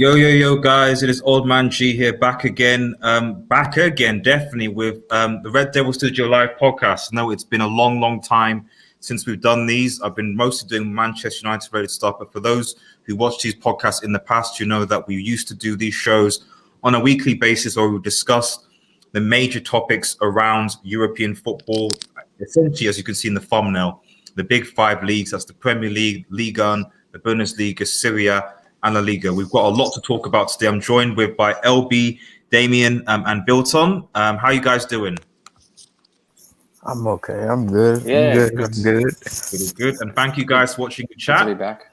Yo, guys! It is Old Man G here, back again, definitely with the Red Devil Studio Live podcast. No, it's been a long time since we've done these. I've been mostly doing Manchester United related stuff, but for those who watched these podcasts in the past, you know that we used to do these shows on a weekly basis where we discuss the major topics around European football. Essentially, as you can see in the thumbnail, the big five leagues, that's the Premier League, Liga, the Bundesliga, Serie, and La Liga. We've got a lot to talk about today. I'm joined by LB, Damien, and Bilton. How are you guys doing? I'm okay. I'm good. Yeah, I'm good. Good. And thank you guys for watching the chat. Good to be back.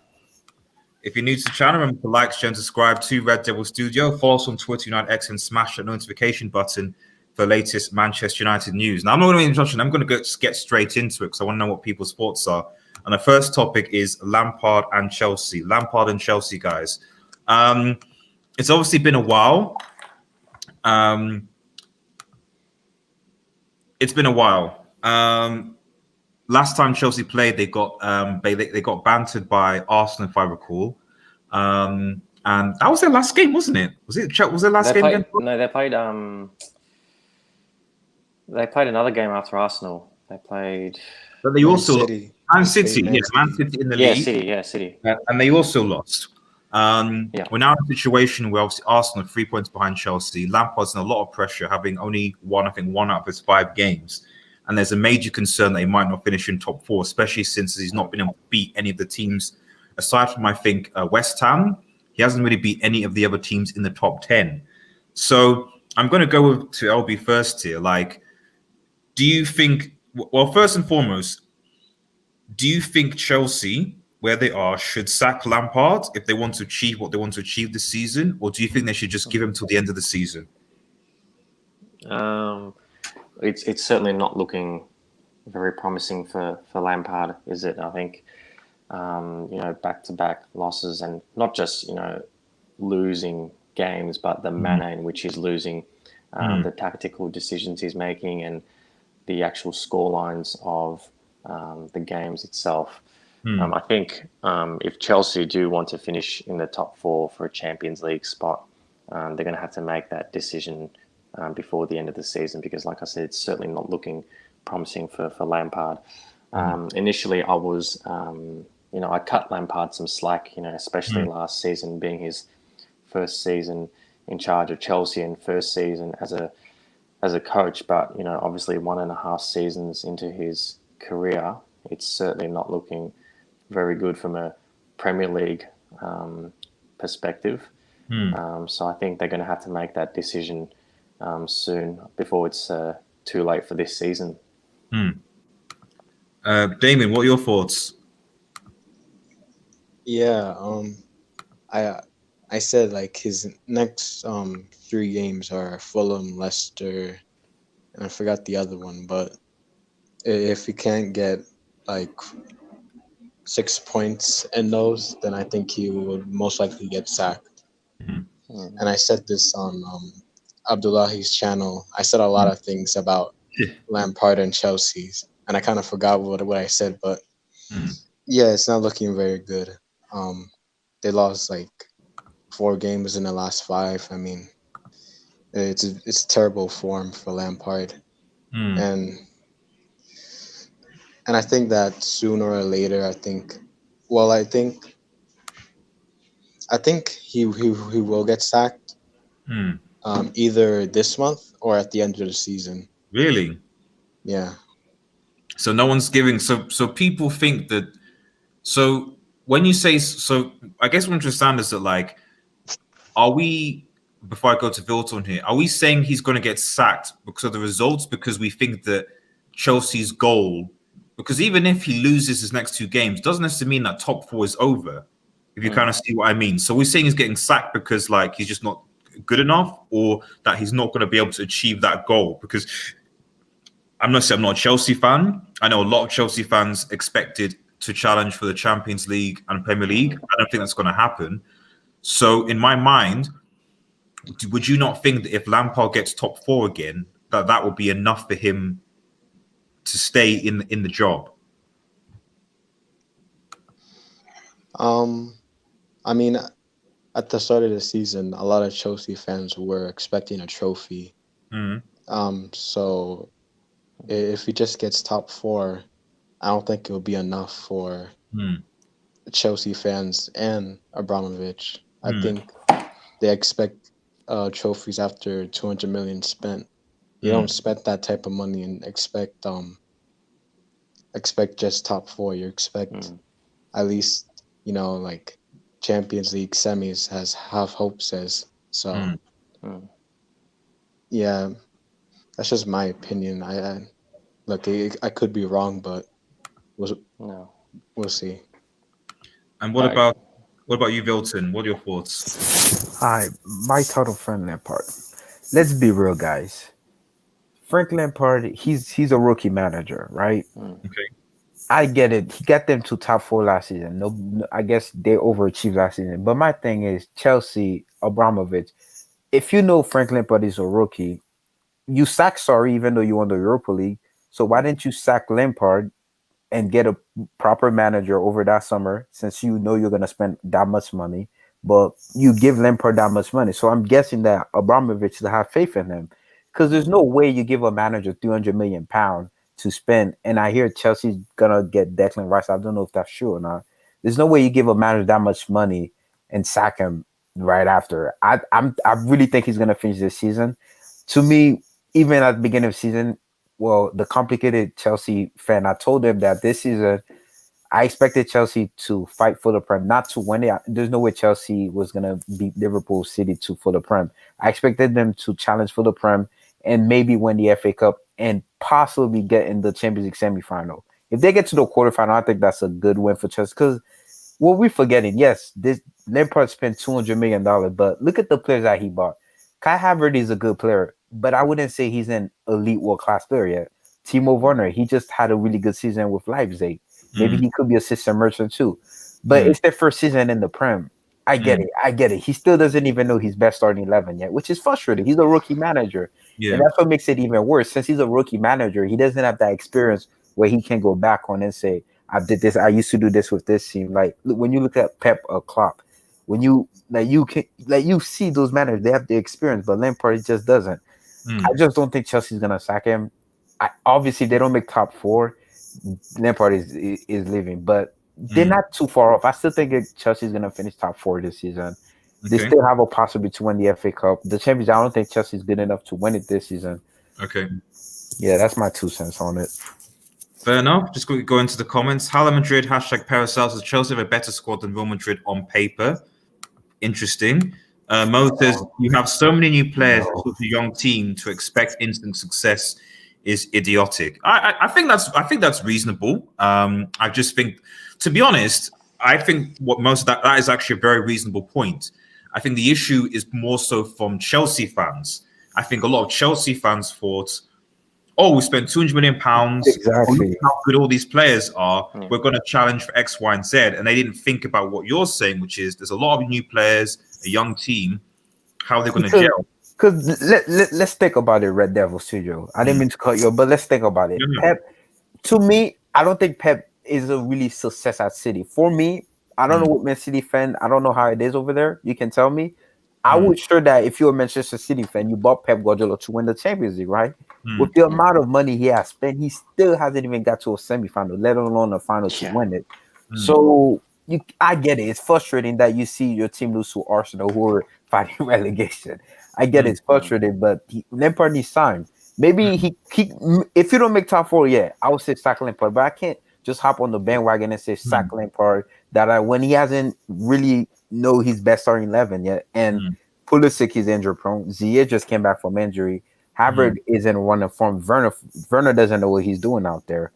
If you're new to the channel, remember to like, share, and subscribe to Red Devil Studio. Follow us on Twitter, United X, and smash that notification button for the latest Manchester United news. Now, I'm not going to introduction. I'm going to get straight into it because I want to know what people's thoughts are. And the first topic is Lampard and Chelsea. Lampard and Chelsea, guys. It's obviously been a while. It's been a while. Last time Chelsea played, they got bantered by Arsenal, if I recall. And that was their last game, wasn't it? Was their last game again? No, they played another game after Arsenal. They played. But they also City. Man City, yes, Man City in the league. City. And they also lost. We're now in a situation where obviously Arsenal are 3 points behind Chelsea. Lampard's in a lot of pressure, having only won, I think, one out of his 5 games. And there's a major concern that he might not finish in top 4, especially since he's not been able to beat any of the teams. Aside from, I think, West Ham, he hasn't really beat any of the other teams in the top 10. So I'm going to go to LB first here. Like, do you think, well, first and foremost, do you think Chelsea, where they are, should sack Lampard if they want to achieve what they want to achieve this season? Or do you think they should just give him till the end of the season? It's certainly not looking very promising for Lampard, is it? I think, back-to-back losses and not just, losing games, but the manner in which he's losing, the tactical decisions he's making and the actual score lines of the games itself. I think if Chelsea do want to finish in the top 4 for a Champions League spot, they're going to have to make that decision before the end of the season because, like I said, it's certainly not looking promising for Lampard. Initially, I was, I cut Lampard some slack, especially last season being his first season in charge of Chelsea and first season as a coach. But, obviously 1.5 seasons into his career, it's certainly not looking very good from a Premier League perspective. So I think they're going to have to make that decision soon before it's too late for this season. Damien, what are your thoughts? Yeah, I said like his next 3 games are Fulham, Leicester, and I forgot the other one. But if he can't get like 6 points in those, then I think he would most likely get sacked. And I said this on Abdullahi's channel. I said a lot of things about Lampard and Chelsea's, and I kind of forgot what I said, but yeah, it's not looking very good. They lost like 4 games in the last 5. I mean, it's terrible form for Lampard, and I think that sooner or later, I think he will get sacked. Either this month or at the end of the season. Really? Yeah. So no one's giving. So people think that. So when you say so, I guess what I'm trying to understand is that like, are we? Before I go to Vilton here, are we saying he's going to get sacked because of the results? Because we think that Chelsea's goal. Because even if he loses his next 2 games, doesn't necessarily mean that top 4 is over. If you kind of see what I mean. So we're saying he's getting sacked because like he's just not good enough, or that he's not going to be able to achieve that goal. Because I'm not a Chelsea fan. I know a lot of Chelsea fans expected to challenge for the Champions League and Premier League. I don't think that's going to happen. So in my mind, would you not think that if Lampard gets top 4 again, that would be enough for him to stay in the job? I mean, at the start of the season, a lot of Chelsea fans were expecting a trophy. So if he just gets top 4, I don't think it'll be enough for Chelsea fans and Abramovich. I think they expect trophies after 200 million spent. You don't spend that type of money and expect just top 4. You expect at least, like Champions League semis as Half Hope says. So yeah, that's just my opinion. I look, I could be wrong, but we'll see. And what about you, Vilton? What are your thoughts? Hi, my total friend Lampard. Let's be real, guys. Frank Lampard, he's a rookie manager, right? Okay. I get it. He got them to top 4 last season. No, I guess they overachieved last season. But my thing is Chelsea, Abramovich. If you know Frank Lampard is a rookie, you sack Sorry even though you won the Europa League. So why didn't you sack Lampard and get a proper manager over that summer, since you know you're going to spend that much money, but you give Lampard that much money? So I'm guessing that Abramovich will have faith in him, because there's no way you give a manager 300 million pounds to spend. And I hear Chelsea's going to get Declan Rice. I don't know if that's true or not. There's no way you give a manager that much money and sack him right after. I really think he's going to finish this season. To me, even at the beginning of the season, well, the complicated Chelsea fan, I told them that this season, I expected Chelsea to fight for the Prem, not to win it. There's no way Chelsea was going to beat Liverpool City for the Prem. I expected them to challenge for the Prem and maybe win the FA Cup and possibly get in the Champions League semi-final. If they get to the quarterfinal, I think that's a good win for Chelsea, because what we're forgetting, yes, this Lampard spent $200 million, but look at the players that he bought. Kai Havertz is a good player, but I wouldn't say he's an elite world-class player yet. Timo Werner, he just had a really good season with Leipzig. Maybe he could be a system merchant too. But it's their first season in the Prem. I get it. He still doesn't even know his best starting 11 yet, which is frustrating. He's a rookie manager. Yeah. And that's what makes it even worse. Since he's a rookie manager, he doesn't have that experience where he can go back on and say, I did this, I used to do this with this team. Like when you look at Pep or Klopp, when you see those managers, they have the experience, but Lampard just doesn't. I just don't think Chelsea's gonna sack him. Obviously, they don't make top 4. Lampard is leaving, but they're not too far off. I still think Chelsea's gonna finish top 4 this season. They still have a possibility to win the FA Cup. The Champions, I don't think Chelsea's good enough to win it this season. Okay. Yeah, that's my 2 cents on it. Fair enough. Just go into the comments. Hala Madrid, #Paracelsus says Chelsea have a better squad than Real Madrid on paper. Interesting. Mo says you have so many new players with a young team to expect instant success is idiotic. I think that's reasonable. I just think, to be honest, I think what most of that is actually a very reasonable point. I think the issue is more so from Chelsea fans. I think a lot of Chelsea fans thought, oh, we spent £200 million. Exactly. How good all these players are. We're going to challenge for X, Y, and Z. And they didn't think about what you're saying, which is there's a lot of new players, a young team. How are they going to gel? Because let's think about it, Red Devil Studio. I didn't mean to cut you, but let's think about it. Pep, to me, I don't think Pep is a really success at City. For me, I don't know what Man City fan, I don't know how it is over there. You can tell me. I would sure that if you're a Manchester City fan, you bought Pep Guardiola to win the Champions League, right? With the amount of money he has spent, he still hasn't even got to a semi-final, let alone a final to win it. So I get it. It's frustrating that you see your team lose to Arsenal, who are fighting relegation. I get it's frustrating, but Lampard needs time. Maybe he if you don't make top 4 yet, I would say sack Lampard, but I can't just hop on the bandwagon and say sack Lampard when he hasn't really know his best starting 11 yet. And Pulisic is injury prone. Ziyech just came back from injury. Havertz isn't running form. Werner doesn't know what he's doing out there.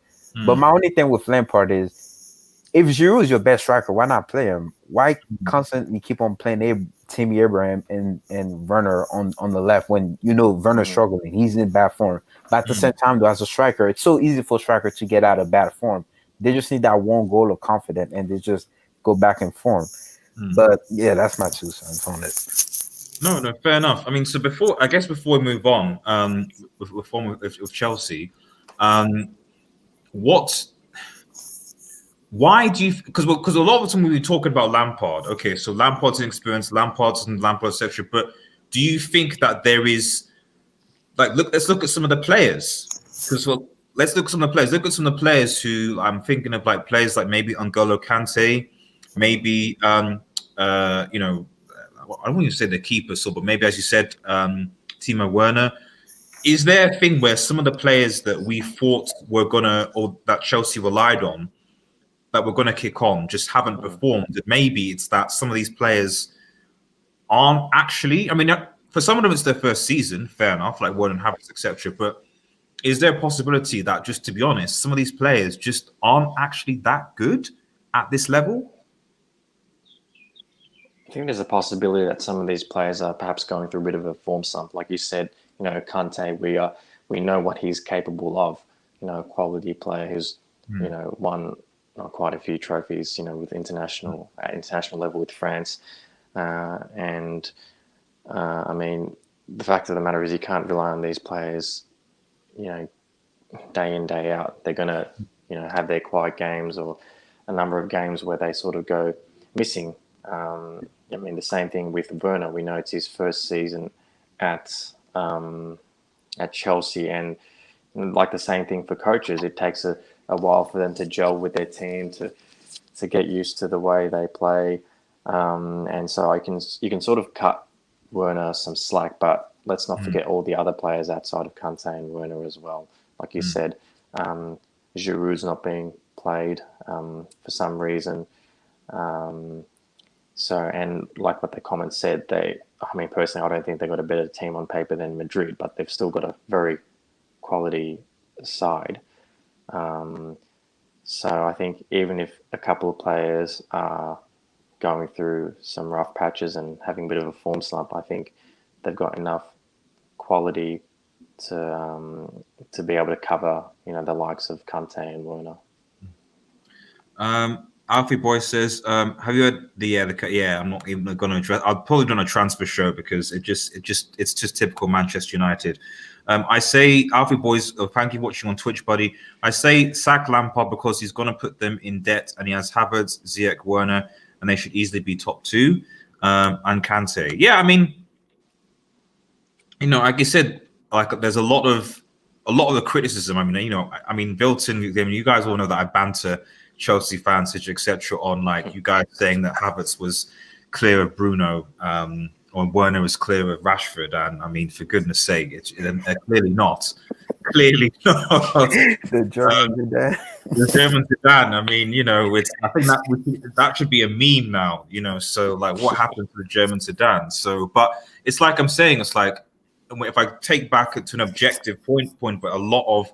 But my only thing with Lampard is, if Giroud is your best striker, why not play him? Why constantly keep on playing Tammy Abraham and Werner on the left when you know Werner's struggling? He's in bad form. But at the same time, though, as a striker, it's so easy for a striker to get out of bad form. They just need that one goal of confidence, and they just go back in form. But yeah, that's my 2 cents on it. No, fair enough. I mean, so before we move on, with Chelsea, what why do you? Because a lot of the time we were talking about Lampard. Okay, so Lampard's inexperienced, Lampard's etc. But do you think that there is like let's look at some of the players because let's look at some of the players. Look at some of the players who I'm thinking of, like players like maybe N'Golo Kante, maybe you know, I don't want to say the keeper, so but maybe as you said, Timo Werner. Is there a thing where some of the players that we thought were gonna or that Chelsea relied on that were gonna kick on just haven't performed? And maybe it's that some of these players aren't actually. I mean, for some of them, it's their first season. Fair enough, like Werner and Havertz, etc. But is there a possibility that, just to be honest, some of these players just aren't actually that good at this level? I think there's a possibility that some of these players are perhaps going through a bit of a form slump. Like you said, you know, Kante, we know what he's capable of. You know, a quality player who's you know won quite a few trophies. You know, with international level with France, and I mean, the fact of the matter is you can't rely on these players. You know, day in day out, they're gonna have their quiet games or a number of games where they sort of go missing. I mean, the same thing with Werner. We know it's his first season at Chelsea, and like the same thing for coaches. It takes a while for them to gel with their team to get used to the way they play, and so you can sort of cut Werner some slack, but let's not forget all the other players outside of Kante and Werner as well. Like you said, Giroud's not being played for some reason. So, and like what the comments said, I mean, personally, I don't think they've got a better team on paper than Madrid, but they've still got a very quality side. So I think even if a couple of players are going through some rough patches and having a bit of a form slump, I think they've got enough quality to be able to cover, you know, the likes of Kante and Werner. Alfie Boy says, "Have you heard the I'm not even going to address. I'll probably do a transfer show because it's just typical Manchester United." I say, Alfie Boys, thank you for watching on Twitch, buddy. I say sack Lampard because he's going to put them in debt, and he has Havertz, Ziyech, Werner, and they should easily be top two. And Kante, yeah, I mean, you know, like you said, like there's a lot of the criticism. I mean, you know, I mean, Vilton, I mean, you guys all know that I banter Chelsea fans, etc., on like you guys saying that Havertz was clear of Bruno, or Werner was clear of Rashford, and I mean, for goodness' sake, they're clearly not. Clearly not. The German Zidane. The German Zidane. I mean, you know, I think that should be a meme now. You know, so like, what happened to the German Zidane? So, but it's like I'm saying, it's like if I take back to an objective point, but a lot of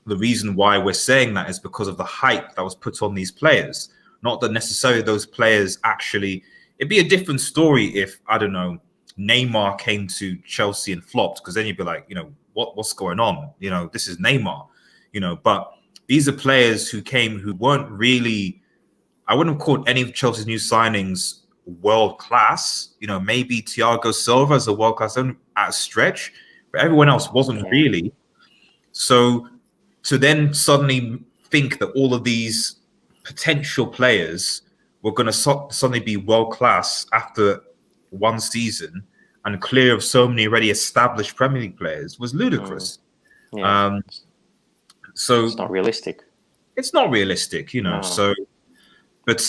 the reason why we're saying that is because of the hype that was put on these players. Not that necessarily those players actually. It'd be a different story if, I don't know, Neymar came to Chelsea and flopped, because then you'd be like, you know, what's going on? You know, this is Neymar, you know, but these are players who came who weren't really, I wouldn't have called any of Chelsea's new signings world class. You know, maybe Thiago Silva is a world class at a stretch, but everyone else wasn't really. So to then suddenly think that all of these potential players were going to suddenly be world class after one season and clear of so many already established Premier League players was ludicrous. Yeah. So it's not realistic. It's not realistic, you know. No. So, but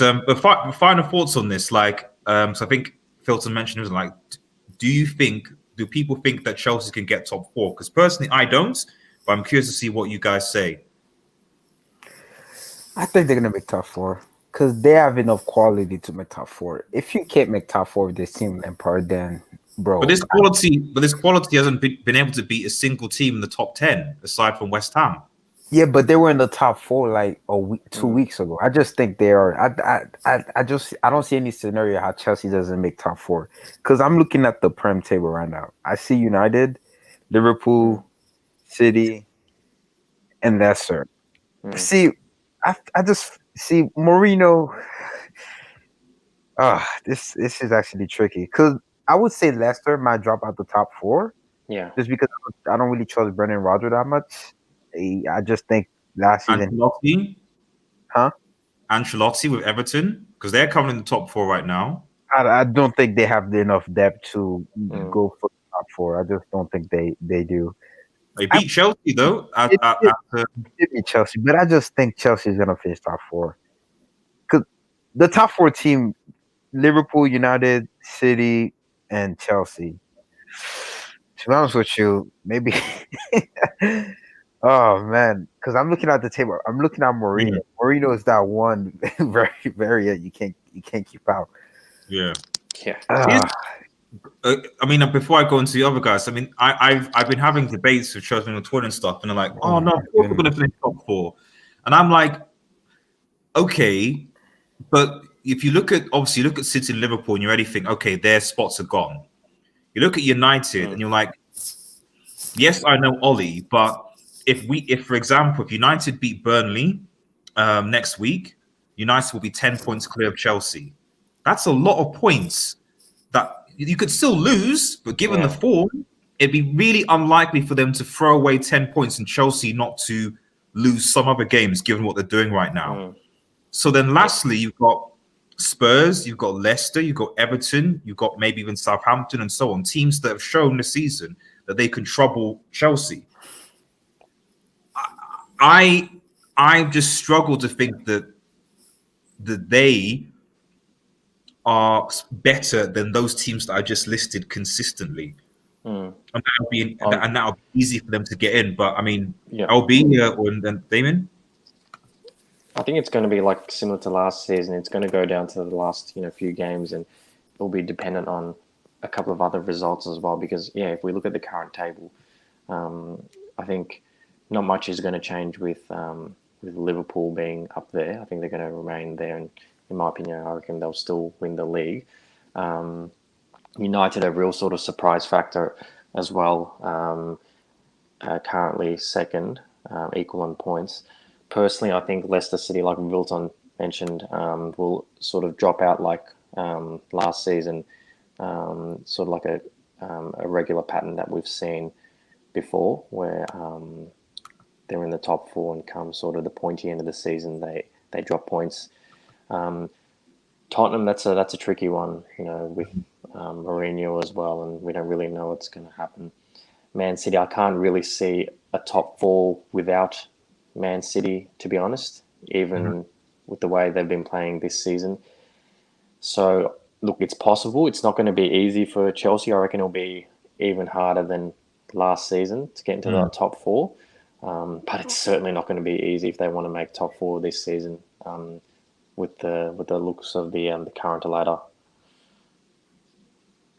final thoughts on this, like, so I think Filton mentioned it was like, do people think that Chelsea can get top four? Because personally, I don't. But I'm curious to see what you guys say. I think they're gonna make top four because they have enough quality to make top four. If you can't make top four with this team, Lampard, then bro. But this quality hasn't been able to beat a single team in the top 10 aside from West Ham. Yeah, but they were in the top four like a week, 2 weeks ago. I just think they are. I don't see any scenario how Chelsea doesn't make top four because I'm looking at the Prem table right now. I see United, Liverpool, City, and Leicester. See, I just see Mourinho. This is actually tricky because I would say Leicester might drop out the top four. Yeah, just because I don't really trust Brendan Rodgers that much. I just think last season. Ancelotti? Huh? Ancelotti with Everton? Because they're coming in the top 4 right now. I don't think they have enough depth to go for the top 4. I just don't think they do. They beat Chelsea though. It did beat Chelsea, but I just think Chelsea's gonna finish top 4. Because the top 4 team, Liverpool, United, City, and Chelsea. To be honest with you, maybe. Oh man, because I'm looking at the table. I'm looking at Mourinho. Yeah. Mourinho is that one very, very you can't keep out. Yeah. Yeah. I mean, before I go into the other guys, I mean, I've been having debates with Chelsea on Twitter and stuff, and they're like, "Oh no, we're going to finish top 4," and I'm like, "Okay," but if you look at City and Liverpool, and you already think, "Okay, their spots are gone." You look at United, and you're like, "Yes, I know Ollie, but if for example, if United beat Burnley next week, United will be 10 points clear of Chelsea. That's a lot of points that." You could still lose, but given the form, it'd be really unlikely for them to throw away 10 points and Chelsea not to lose some other games, given what they're doing right now. So then lastly, you've got Spurs, you've got Leicester, you've got Everton, you've got maybe even Southampton and so on, teams that have shown this season that they can trouble Chelsea. I just struggle to think that they are better than those teams that I just listed consistently. And that'll be easy for them to get in. But I mean, LB and then Damon? I think it's going to be like similar to last season. It's going to go down to the last few games, and it'll be dependent on a couple of other results as well. Because if we look at the current table, I think not much is going to change with Liverpool being up there. I think they're going to remain there, and in my opinion, I reckon they'll still win the league. United, a real sort of surprise factor as well. Currently second, equal on points. Personally, I think Leicester City, like Wilton mentioned, will sort of drop out like last season, sort of like a regular pattern that we've seen before, where they're in the top 4 and come sort of the pointy end of the season, they drop points. Tottenham, that's a tricky one, with Mourinho as well, and we don't really know what's going to happen. Man City, I can't really see a top 4 without Man City, to be honest, even with the way they've been playing this season. So, look, it's possible. It's not going to be easy for Chelsea. I reckon it'll be even harder than last season to get into that top 4. But it's certainly not going to be easy if they want to make top 4 this season. With the looks of the current ladder.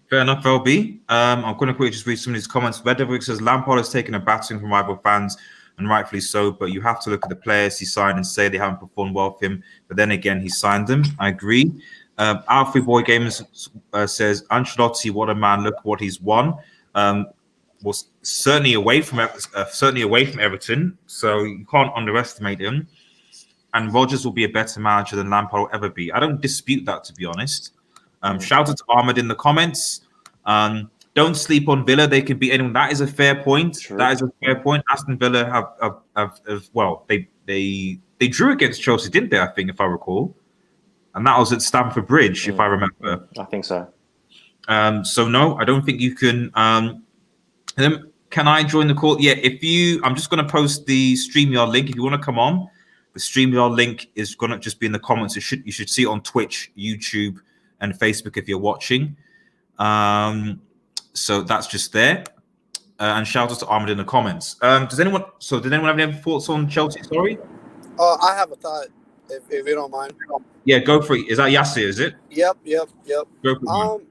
Fair enough, LB. I'm going to quickly just read some of these comments. Vedovic says Lampard has taken a battering from rival fans, and rightfully so, but you have to look at the players he signed and say they haven't performed well for him. But then again, he signed them. I agree. Alfie Boy Gamers says Ancelotti, what a man! Look what he's won. Was certainly away from Everton, so you can't underestimate him. And Rodgers will be a better manager than Lampard will ever be. I don't dispute that, to be honest. Shout out to Ahmed in the comments. Don't sleep on Villa. They can beat anyone. That is a fair point. True. That is a fair point. Aston Villa they drew against Chelsea, didn't they? I think, if I recall, and that was at Stamford Bridge, if I remember. I think so. So no, I don't think you can. Can I join the call? Yeah. I'm just going to post the StreamYard link. If you want to come on. The StreamYard link is going to just be in the comments. You should see it on Twitch, YouTube, and Facebook if you're watching. So that's just there. And shout out to Ahmed in the comments. Did anyone have any thoughts on Chelsea? Sorry? I have a thought, if you don't mind. Yeah, go for it. Is that Yasser, is it? Yep. Go for it.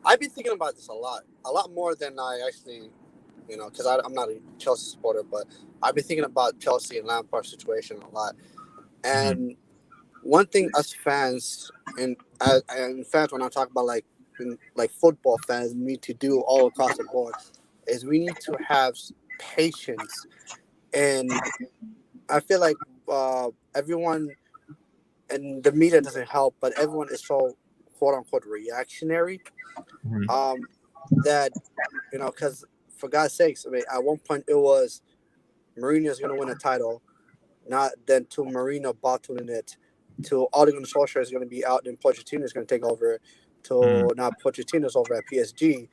I've been thinking about this a lot more than I actually, because I'm not a Chelsea supporter, but I've been thinking about Chelsea and Lampard's situation a lot. And one thing us fans and fans, when I talk about like football fans need to do all across the board, is we need to have patience. And I feel like everyone, and the media doesn't help, but everyone is so quote unquote reactionary that, because for God's sakes, I mean, at one point it was Mourinho's going to win a title, not then to Marino bottling it, to Ole Gunnar Solskjaer is going to be out and Pochettino is going to take over, to now Pochettino's over at PSG,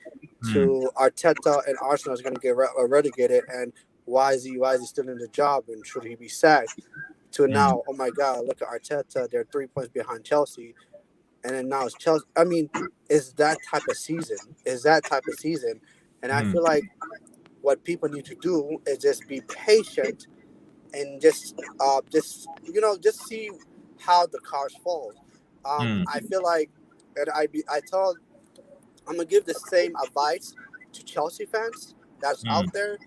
to Arteta and Arsenal is going to get relegated, and why is he still in the job and should he be sacked? To now, oh my God, look at Arteta, they're 3 points behind Chelsea, and then now it's Chelsea. I mean, it's that type of season. And I feel like what people need to do is just be patient and just see how the cards fall. I feel like, and I'm gonna give the same advice to Chelsea fans that's out there.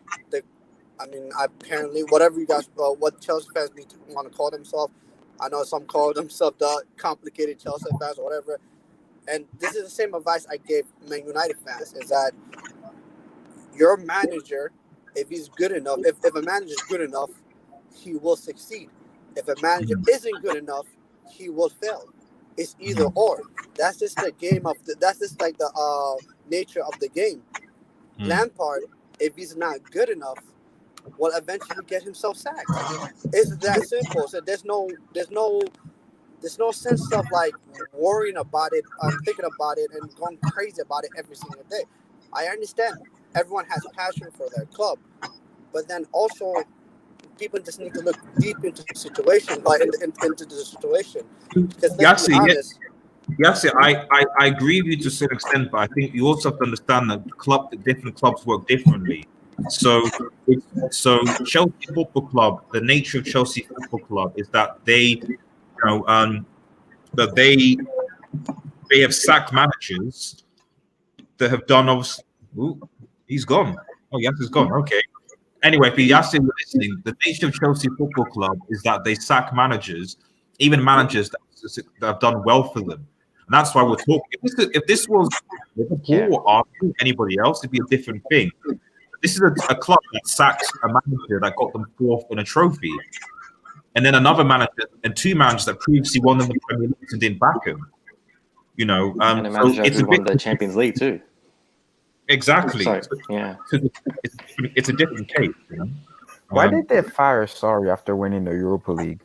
Apparently, whatever you guys, what Chelsea fans want to call themselves. I know some call themselves the complicated Chelsea fans or whatever. And this is the same advice I gave Man United fans: is that your manager, if he's good enough, if a manager is good enough, he will succeed. If a manager isn't good enough, he will fail. It's either or. That's just the game that's just like the nature of the game. Lampard, if he's not good enough, will eventually get himself sacked. It's that simple. So there's no sense of like worrying about it, thinking about it, and going crazy about it every single day. I understand everyone has passion for their club, but then also people just need to look deep into the situation, into the situation. Because let's be honest. Yes, I agree with you to a certain extent, but I think you also have to understand that different clubs work differently. So Chelsea Football Club, the nature of Chelsea Football Club is that they have sacked managers that have done obviously. Ooh, he's gone. Oh, yes, he's gone. Okay. Anyway, for Yassin listening, the nature of Chelsea Football Club is that they sack managers, even managers that have done well for them. And that's why we're talking. If this was Liverpool or Arsenal, anybody else, it'd be a different thing. This is a club that sacks a manager that got them fourth in a trophy, and then another manager and two managers that previously won them the Premier League and didn't back him. And a manager who won the Champions League too. Exactly. Yeah. It's a different case. Why did they fire Sarri after winning the Europa League?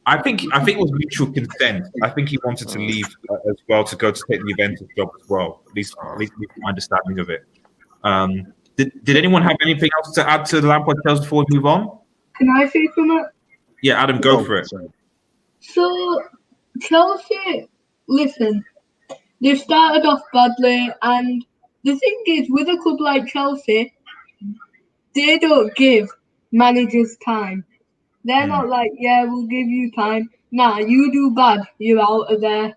I think it was mutual consent. I think he wanted to leave as well to go to take the Juventus job as well. At least my understanding of it. Did anyone have anything else to add to the Lampard Chelsea before we move on? Can I say something? Yeah, Adam, go for it. So, Chelsea, listen, they started off badly, and the thing is, with a club like Chelsea, they don't give managers time. They're not like, yeah, we'll give you time. Nah, you do bad, you're out of there.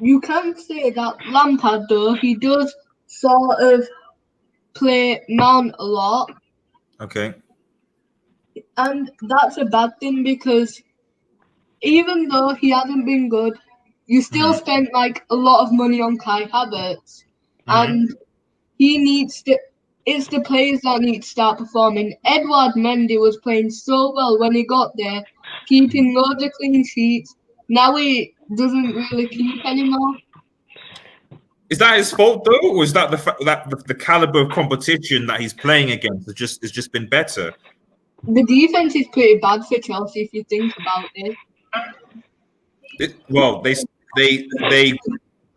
You can say that Lampard, though, he does sort of play Mount a lot. Okay. And that's a bad thing because even though he hasn't been good, you still spent like a lot of money on Kai Havertz. And it's the players that need to start performing. Edouard Mendy was playing so well when he got there, keeping loads of clean sheets. Now he doesn't really keep anymore. Is that his fault though, or is that the fact that the caliber of competition that he's playing against has just been better? The defense is pretty bad for Chelsea if you think about it. They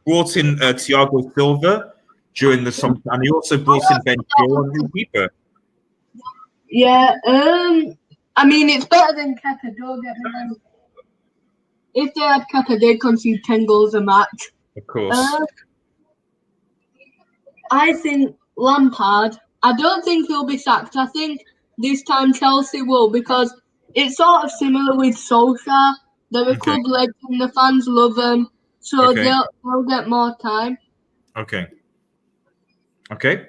brought in Thiago Silva during the summer, and they also brought in Ben Chilwell and keeper. Yeah, I mean it's better than Kepa. Don't get me wrong. If they had Kepa, they'd concede 10 goals a match. Of course. I think Lampard, I don't think he'll be sacked. I think this time Chelsea will, because it's sort of similar with Solskjaer. They're a club legend, the fans love them, so they'll get more time. Okay,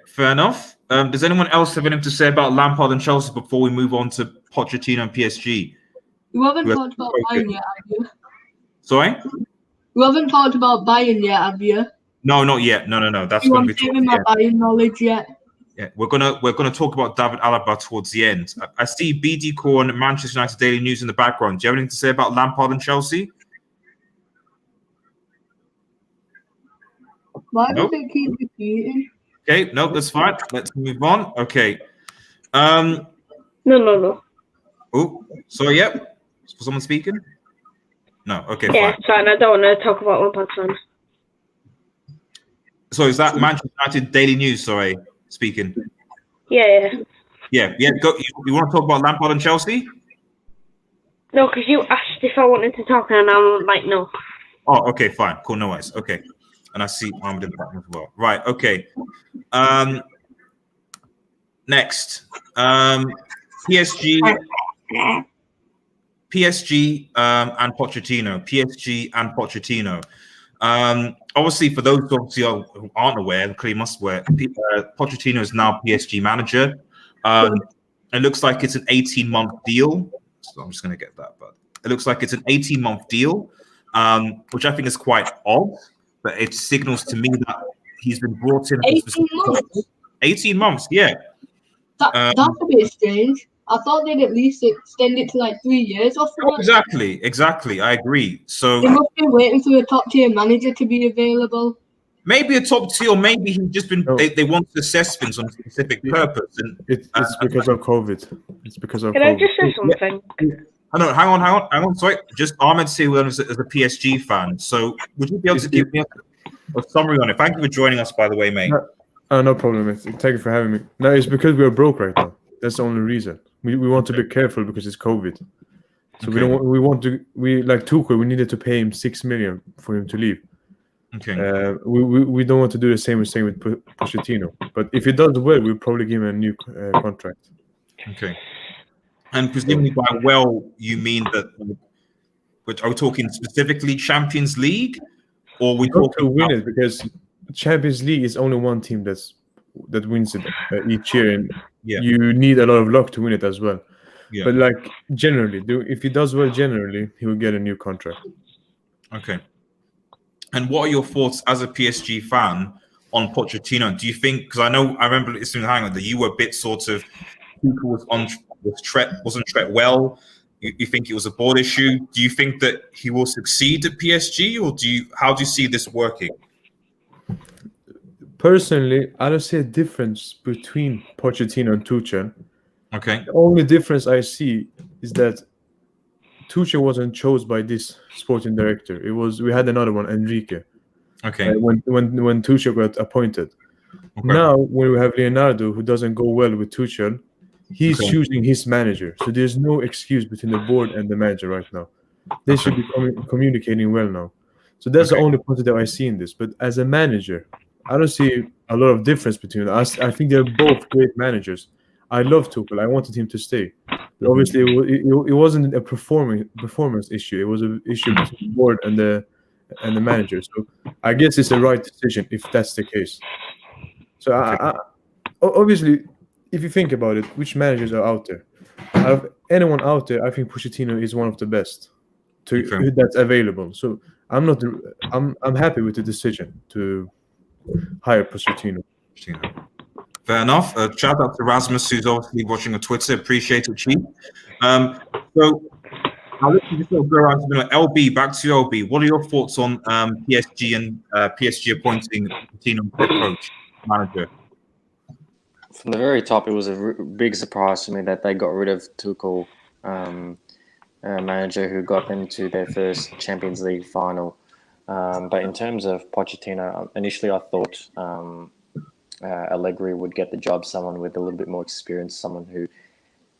fair enough. Does anyone else have anything to say about Lampard and Chelsea before we move on to Pochettino and PSG? You haven't talked about Bayern yet, have you? Sorry? You haven't talked about Bayern yet, have you? No, not yet. No. That's you going to be talking my Bayern knowledge yet. Yeah, we're gonna talk about David Alaba towards the end. I see BD Core and Manchester United Daily News in the background. Do you have anything to say about Lampard and Chelsea? Why does it keep repeating? Okay, no, that's fine. Let's move on. Okay, Um. No. Oh, sorry. Yep. For someone speaking. No. Okay. Yeah, Fine. fine. I don't want to talk about Lampard fan. So is that Manchester United Daily News? Sorry, speaking. Yeah. Yeah. Go. You want to talk about Lampard and Chelsea? No, because you asked if I wanted to talk, and I'm like, no. Oh, okay, fine, cool, no worries. Okay, and I see Ahmed in the back as well. Right. Okay. Next, PSG, and Pochettino. PSG and Pochettino. Obviously, for those who aren't aware, clearly must aware, Pochettino is now PSG manager. It looks like it's an 18-month deal. So I'm just going to get that, but it looks like it's an 18-month deal, which I think is quite odd, but it signals to me that he's been brought in. 18 months? 18 months, yeah. That's a bit strange. I thought they'd at least extend it to like 3 years or something. Exactly. I agree. So they must be waiting for a top tier manager to be available. Maybe a top tier, or maybe he's just been. They want to assess things on a specific purpose, and it's because of COVID. It's because of. Can COVID. I just say something? I know. Hang on. Sorry, just Ahmed Sewan as a PSG fan. So, would you be able to give me a summary on it? Thank you for joining us, by the way, mate. No problem, mate. Thank you for having me. No, it's because we are broke right now. That's the only reason. We want to be careful because it's COVID. So we like Tuchel. We needed to pay him 6 million for him to leave. Okay. We don't want to do the same with Pochettino. But if he does well, we'll probably give him a new contract. Okay. And presumably by well, you mean that? But are we talking specifically Champions League, or we talking to win it? Because Champions League is only one team that wins it each year, and you need a lot of luck to win it as well. Yeah. But like generally, if he does well, generally he will get a new contract. Okay. And what are your thoughts as a PSG fan on Pochettino? Do you think? Because I remember listening to Hang On that you were a bit sort of wasn't treated well. You think it was a board issue? Do you think that he will succeed at PSG, or how do you see this working? Personally, I don't see a difference between Pochettino and Tuchel. Okay. The only difference I see is that Tuchel wasn't chosen by this sporting director. We had another one, Enrique. Okay. When Tuchel got appointed. Okay. Now when we have Leonardo, who doesn't go well with Tuchel, he's choosing his manager. So there's no excuse between the board and the manager right now. They should be communicating well now. So that's the only positive I see in this. But as a manager, I don't see a lot of difference between us. I think they're both great managers. I love Tuchel. I wanted him to stay. But obviously, it wasn't a performance issue. It was an issue between the board and the manager. So I guess it's the right decision if that's the case. So obviously, if you think about it, which managers are out there? Out of anyone out there, I think Pochettino is one of the best that's available. So I'm happy with the decision to hire Pochettino. Fair enough. Shout out to Rasmus, who's obviously watching on Twitter. Appreciate it, Chief. So I'll let you just go around to LB. Back to LB. What are your thoughts on PSG and PSG appointing Pochettino as coach manager? From the very top, it was a big surprise to me that they got rid of Tuchel, a manager who got them to their first Champions League final. But in terms of Pochettino, initially I thought Allegri would get the job, someone with a little bit more experience, someone who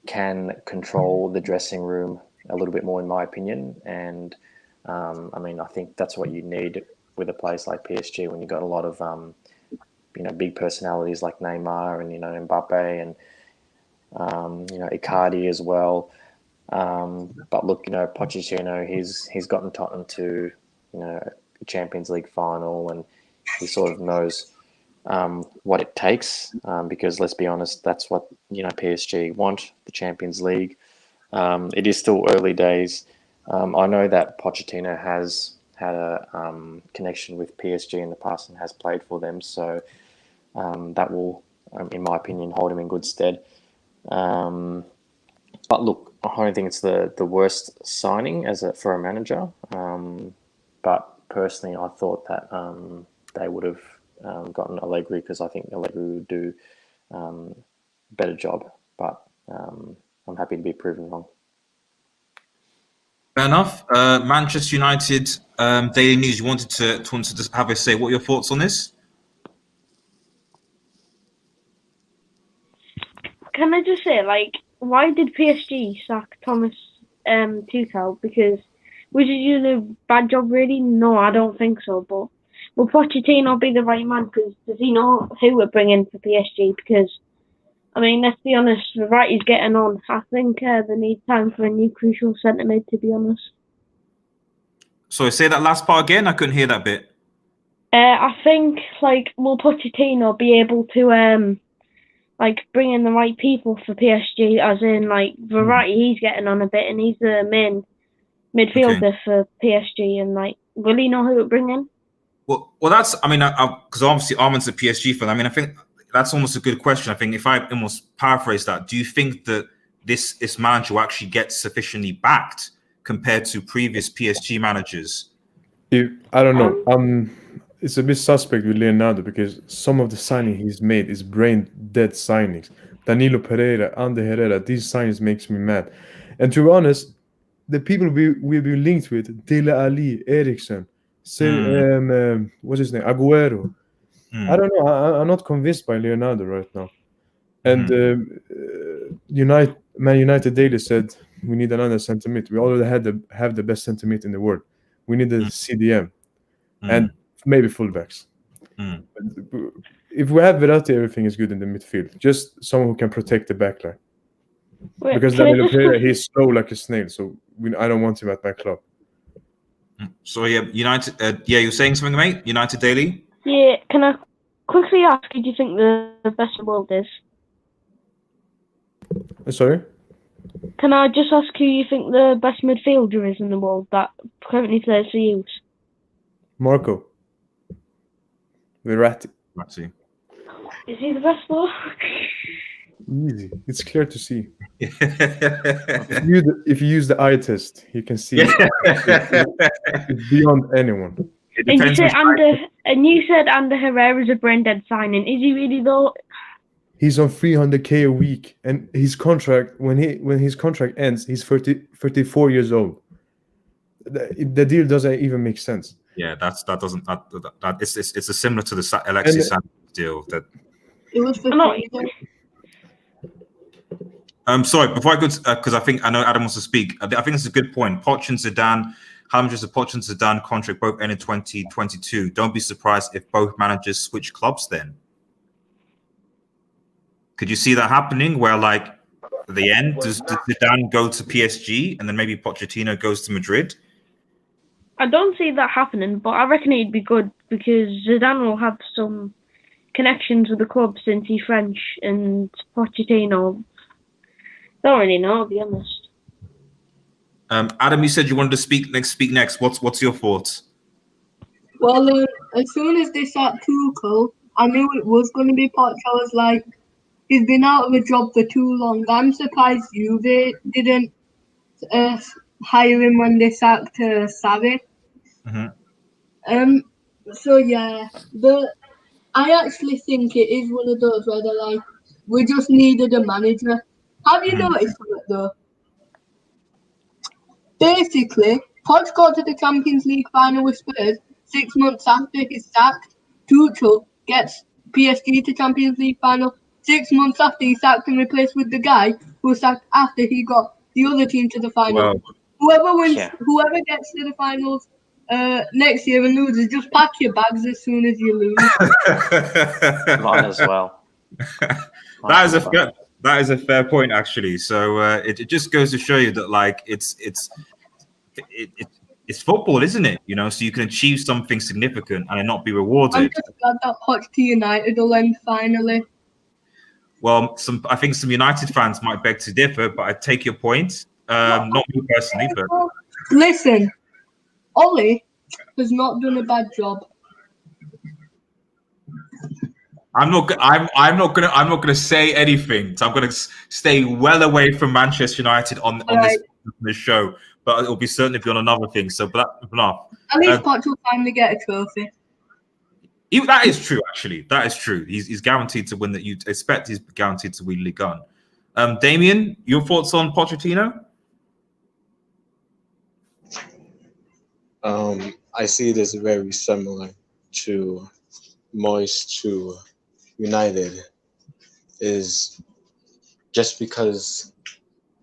can control the dressing room a little bit more, in my opinion. And I think that's what you need with a place like PSG when you've got a lot of big personalities like Neymar and Mbappe and Icardi as well. But look, Pochettino, he's gotten Tottenham to a Champions League final, and he sort of knows what it takes, because let's be honest, that's what PSG want, the Champions League. It is still early days. I know that Pochettino has had a connection with PSG in the past and has played for them, so that will, in my opinion, hold him in good stead. But look, I don't think it's the worst signing for a manager. But personally, I thought that they would have gotten Allegri, because I think Allegri would do a better job. but I'm happy to be proven wrong. Fair enough. Manchester United Daily News. You wanted to just have a say. What are your thoughts on this? Can I just say, like, why did PSG sack Thomas Tuchel? Because was he doing a bad job, really? No, I don't think so. But will Pochettino be the right man? Because does he know who we're bringing for PSG? Because, I mean, let's be honest, Verratti's getting on. I think they need time for a new crucial centre mid, to be honest. Sorry, say that last part again. I couldn't hear that bit. I think, like, will Pochettino be able to like bring in the right people for PSG? As in, like, Verratti, he's getting on a bit, and he's the main midfielder for PSG. And, like, will he know who to bring in? Well, that's. I mean, because obviously Armin's a PSG fan. I mean, I think that's almost a good question. I think if I almost paraphrase that, do you think that this manager will actually get sufficiently backed compared to previous PSG managers? I don't know. It's a bit suspect with Leonardo because some of the signing he's made is brain dead signings. Danilo Pereira, Ander Herrera, these signings makes me mad. And to be honest, the people we'll be linked with, Dele Alli, Eriksen, what's his name, Aguero. I don't know. I'm not convinced by Leonardo right now. And Man United Daily said we need another centre mid. We already have the best centre mid in the world. We need a CDM and maybe fullbacks. If we have Verratti, everything is good in the midfield. Just someone who can protect the backline. Because Danilo Pereira, he's slow like a snail, so I don't want him at my club. So yeah, United. You're saying something, mate? United Daily. Yeah, can I quickly ask who do you think the best in the world is? Sorry? Can I just ask who you think the best midfielder is in the world that currently plays for you? Marco. Verratti. Is he the best though? Easy. It's clear to see. If you use the eye test, you can see it's beyond anyone. And you said Ander Herrera is a brain dead signing. Is he really though? He's on 300k a week, and his contract when his contract ends, he's 34 years old. The deal doesn't even make sense. Yeah, it's a similar to the Alexis Sanchez deal that. It was for sorry, before I go, because I know Adam wants to speak. I think it's a good point. Poch and Zidane, how much is the Poch and Zidane contract both end in 2022? Don't be surprised if both managers switch clubs then. Could you see that happening where, like, at the end, does Zidane go to PSG and then maybe Pochettino goes to Madrid? I don't see that happening, but I reckon it'd be good because Zidane will have some connections with the club since he's French, and Pochettino, don't really know, to be honest. Adam, you said you wanted to speak next. What's your thoughts? Well, as soon as they sacked Tuchel, I knew it was going to be Poch. I was like, he's been out of a job for too long. I'm surprised Juve didn't hire him when they sacked Sarri. So yeah, but I actually think it is one of those where they're like, we just needed a manager. Have you noticed something though? Basically, Poch got to the Champions League final with Spurs 6 months after he's sacked. Tuchel gets PSG to Champions League final 6 months after he sacked and replaced with the guy who was sacked after he got the other team to the final. Wow. Whoever wins, whoever gets to the finals next year and loses, just pack your bags as soon as you lose. Mine as well. That is a fair point, actually. So it just goes to show you that, like, it's football, isn't it? You know, so you can achieve something significant and not be rewarded. I'm just glad that Poch to United will end finally. Well, I think some United fans might beg to differ, but I take your point. Not me personally, but listen, Ollie has not done a bad job. I'm not gonna say anything. So I'm gonna stay well away from Manchester United on this show. But it'll certainly be on another thing. So, enough. At least Poch will finally get a trophy. That is true, actually. That is true. He's guaranteed to win that. You expect he's guaranteed to win Ligue 1. Damien, your thoughts on Pochettino? I see this very similar to Moyes to United, is just because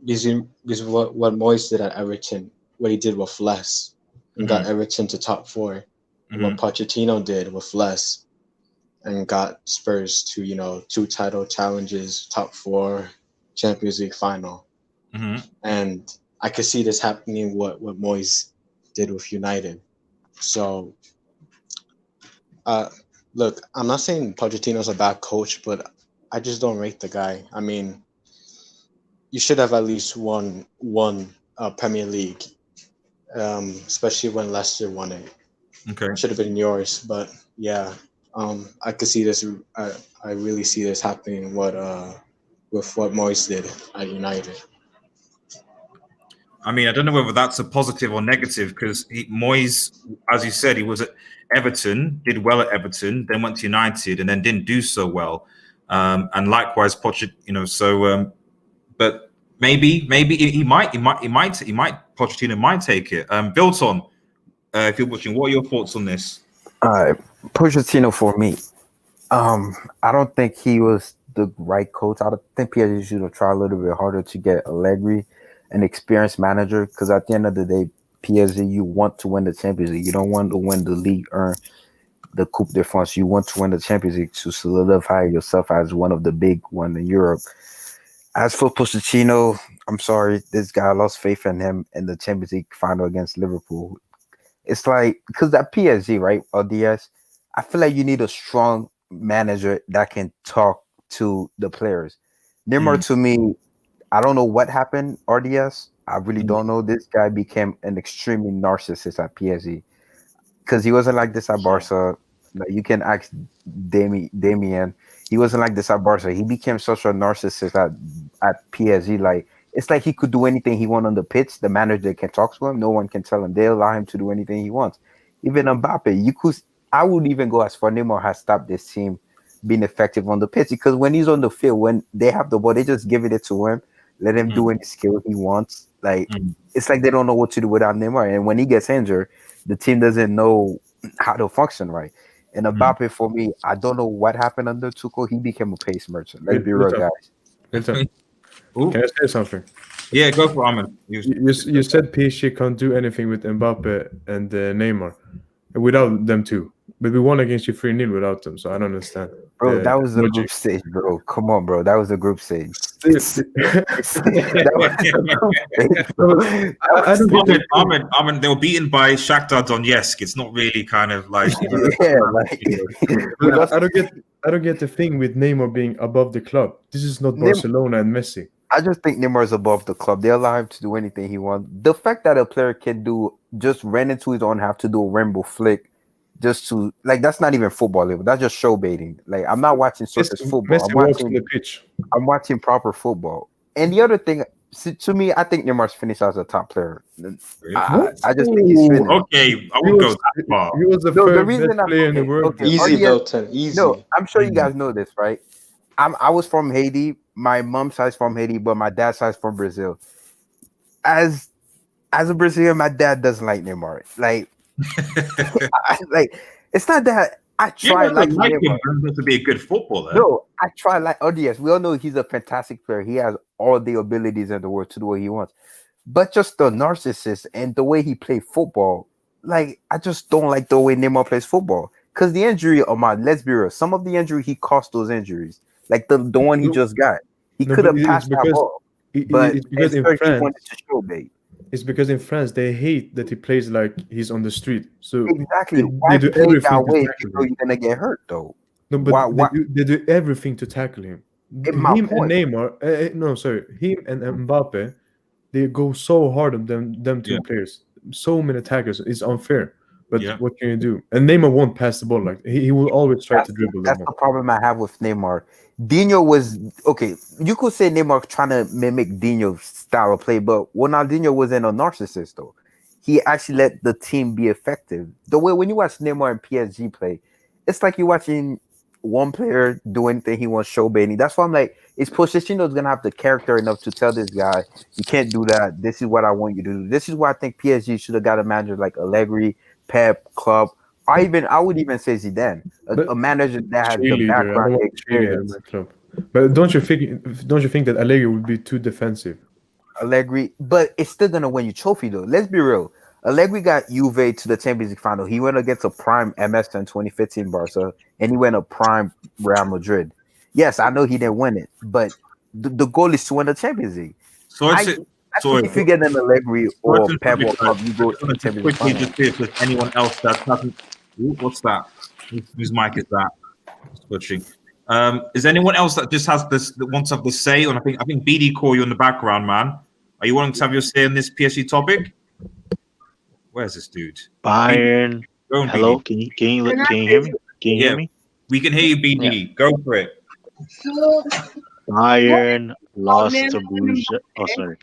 what Moyes did at Everton, what he did with less, and got Everton to top 4, and what Pochettino did with less, and got Spurs to 2 title challenges, top 4, Champions League final, and I could see this happening. What Moyes did with United. So, look, I'm not saying Pochettino's a bad coach, but I just don't rate the guy. I mean, you should have at least won Premier League, especially when Leicester won it. Okay, should have been yours, but yeah, I could see this. I really see this happening. With what Moyes did at United. I mean, I don't know whether that's a positive or negative, because Moyes, as you said, he was at Everton, did well at Everton, then went to United, and then didn't do so well. And likewise, Pochettino. So, but maybe Pochettino might take it. Bilton, if you're watching, what are your thoughts on this? Pochettino for me. I don't think he was the right coach. I think PSG should have tried a little bit harder to get Allegri, an experienced manager, because at the end of the day, PSG, you want to win the Champions League. You don't want to win the league, earn the Coupe de France. You want to win the Champions League to solidify yourself as one of the big ones in Europe. As for Pochettino, I'm sorry, this guy lost faith in him in the Champions League final against Liverpool. It's like, because that PSG, right, RDS, I feel like you need a strong manager that can talk to the players. Neymar, to me, I don't know what happened, RDS. I really don't know. This guy became an extremely narcissist at PSG, because he wasn't like this at Barca. Like, you can ask Damien. He wasn't like this at Barca. He became such a narcissist at PSG. Like, it's like he could do anything he wants on the pitch. The manager can talk to him. No one can tell him. They allow him to do anything he wants. Even Mbappe, I would even go as far. Neymar has stopped this team being effective on the pitch, because when he's on the field, when they have the ball, they just give it to him. Let him do any skill he wants. Like, it's like they don't know what to do without Neymar. And when he gets injured, the team doesn't know how to function right. And Mbappe, for me, I don't know what happened under Tuchel. He became a pace merchant. Let's be real, guys. Can I say something? Yeah, go for Ahmed. You said PSG can't do anything with Mbappe and Neymar without them too. But we won against you 3-0 without them, so I don't understand. Bro, that was the group stage, bro. Come on, bro. That was the group stage. Ahmed, they were beaten by Shakhtar Donetsk. It's not really kind of like... I don't get the thing with Neymar being above the club. This is not Barcelona and Messi. I just think Neymar is above the club. They allow him to do anything he wants. The fact that a player can just run into his own half to do a rainbow flick, just to, like, that's not even football level. That's just show baiting. Like, I'm not watching circus football. I'm watching proper football. And the other thing, to me, I think Neymar's finished as a top player. I just think he's finished. Okay, I won't go that far. He was the first best player in the world. Okay, easy, Milton. Easy. No, I'm sure you guys know this, right? I was from Haiti. My mom's side's from Haiti, but my dad's side's from Brazil. As a Brazilian, my dad doesn't like Neymar. Like, it's not that I try like him to be a good footballer. No, I try like yes, we all know he's a fantastic player. He has all the abilities in the world to do what he wants. But just the narcissist and the way he played football, like, I just don't like the way Neymar plays football. Because the injury, let's be real, some of the injury he cost those injuries. Like the one he just got. He could have passed that ball. But it's because in France, he wanted to show bait. It's because in France they hate that he plays like he's on the street. So exactly, why do play that way if you know you're gonna get hurt though? No, but they do everything to tackle him. Him and Neymar, him and Mbappe, they go so hard on them two players. So many tackles, it's unfair. But what can you do? And Neymar won't pass the ball. Like he will always try to dribble. That's the problem I have with Neymar. Dino was okay. You could say Neymar trying to mimic Dino's style of play, but Ronaldinho wasn't a narcissist though. He actually let the team be effective. The way when you watch Neymar and PSG play, it's like you're watching one player do anything he wants show baiting. That's why I'm like, is Pochettino's gonna have the character enough to tell this guy, you can't do that. This is what I want you to do. This is why I think PSG should have got a manager like Allegri, Pep, Club. I would even say Zidane, But a manager that has the cheerleader, I don't background want cheerleader in experience. my club. But don't you think that Allegri would be too defensive? Allegri, but it's still gonna win you trophy though. Let's be real. Allegri got Juve to the Champions League final. He went against a prime MS in 2015 Barca, and he went a prime Real Madrid. Yes, I know he didn't win it, but the goal is to win the Champions League. So I it's think if you get an Allegri or Pep or Club, you go to the Champions League quickly final. just see if there's anyone else that hasn't. Ooh, what's that? Whose mic is that? Switching. Is anyone else that just has this that wants to have the say? And I think BD call you in the background, man. Are you wanting to have your say on this PSG topic? Where's this dude? Bayern. Go on, Hello, BD. can you hear me? Can you hear me? We can hear you, BD. Go for it. So, Bayern lost Man, to Bruges. Oh, sorry.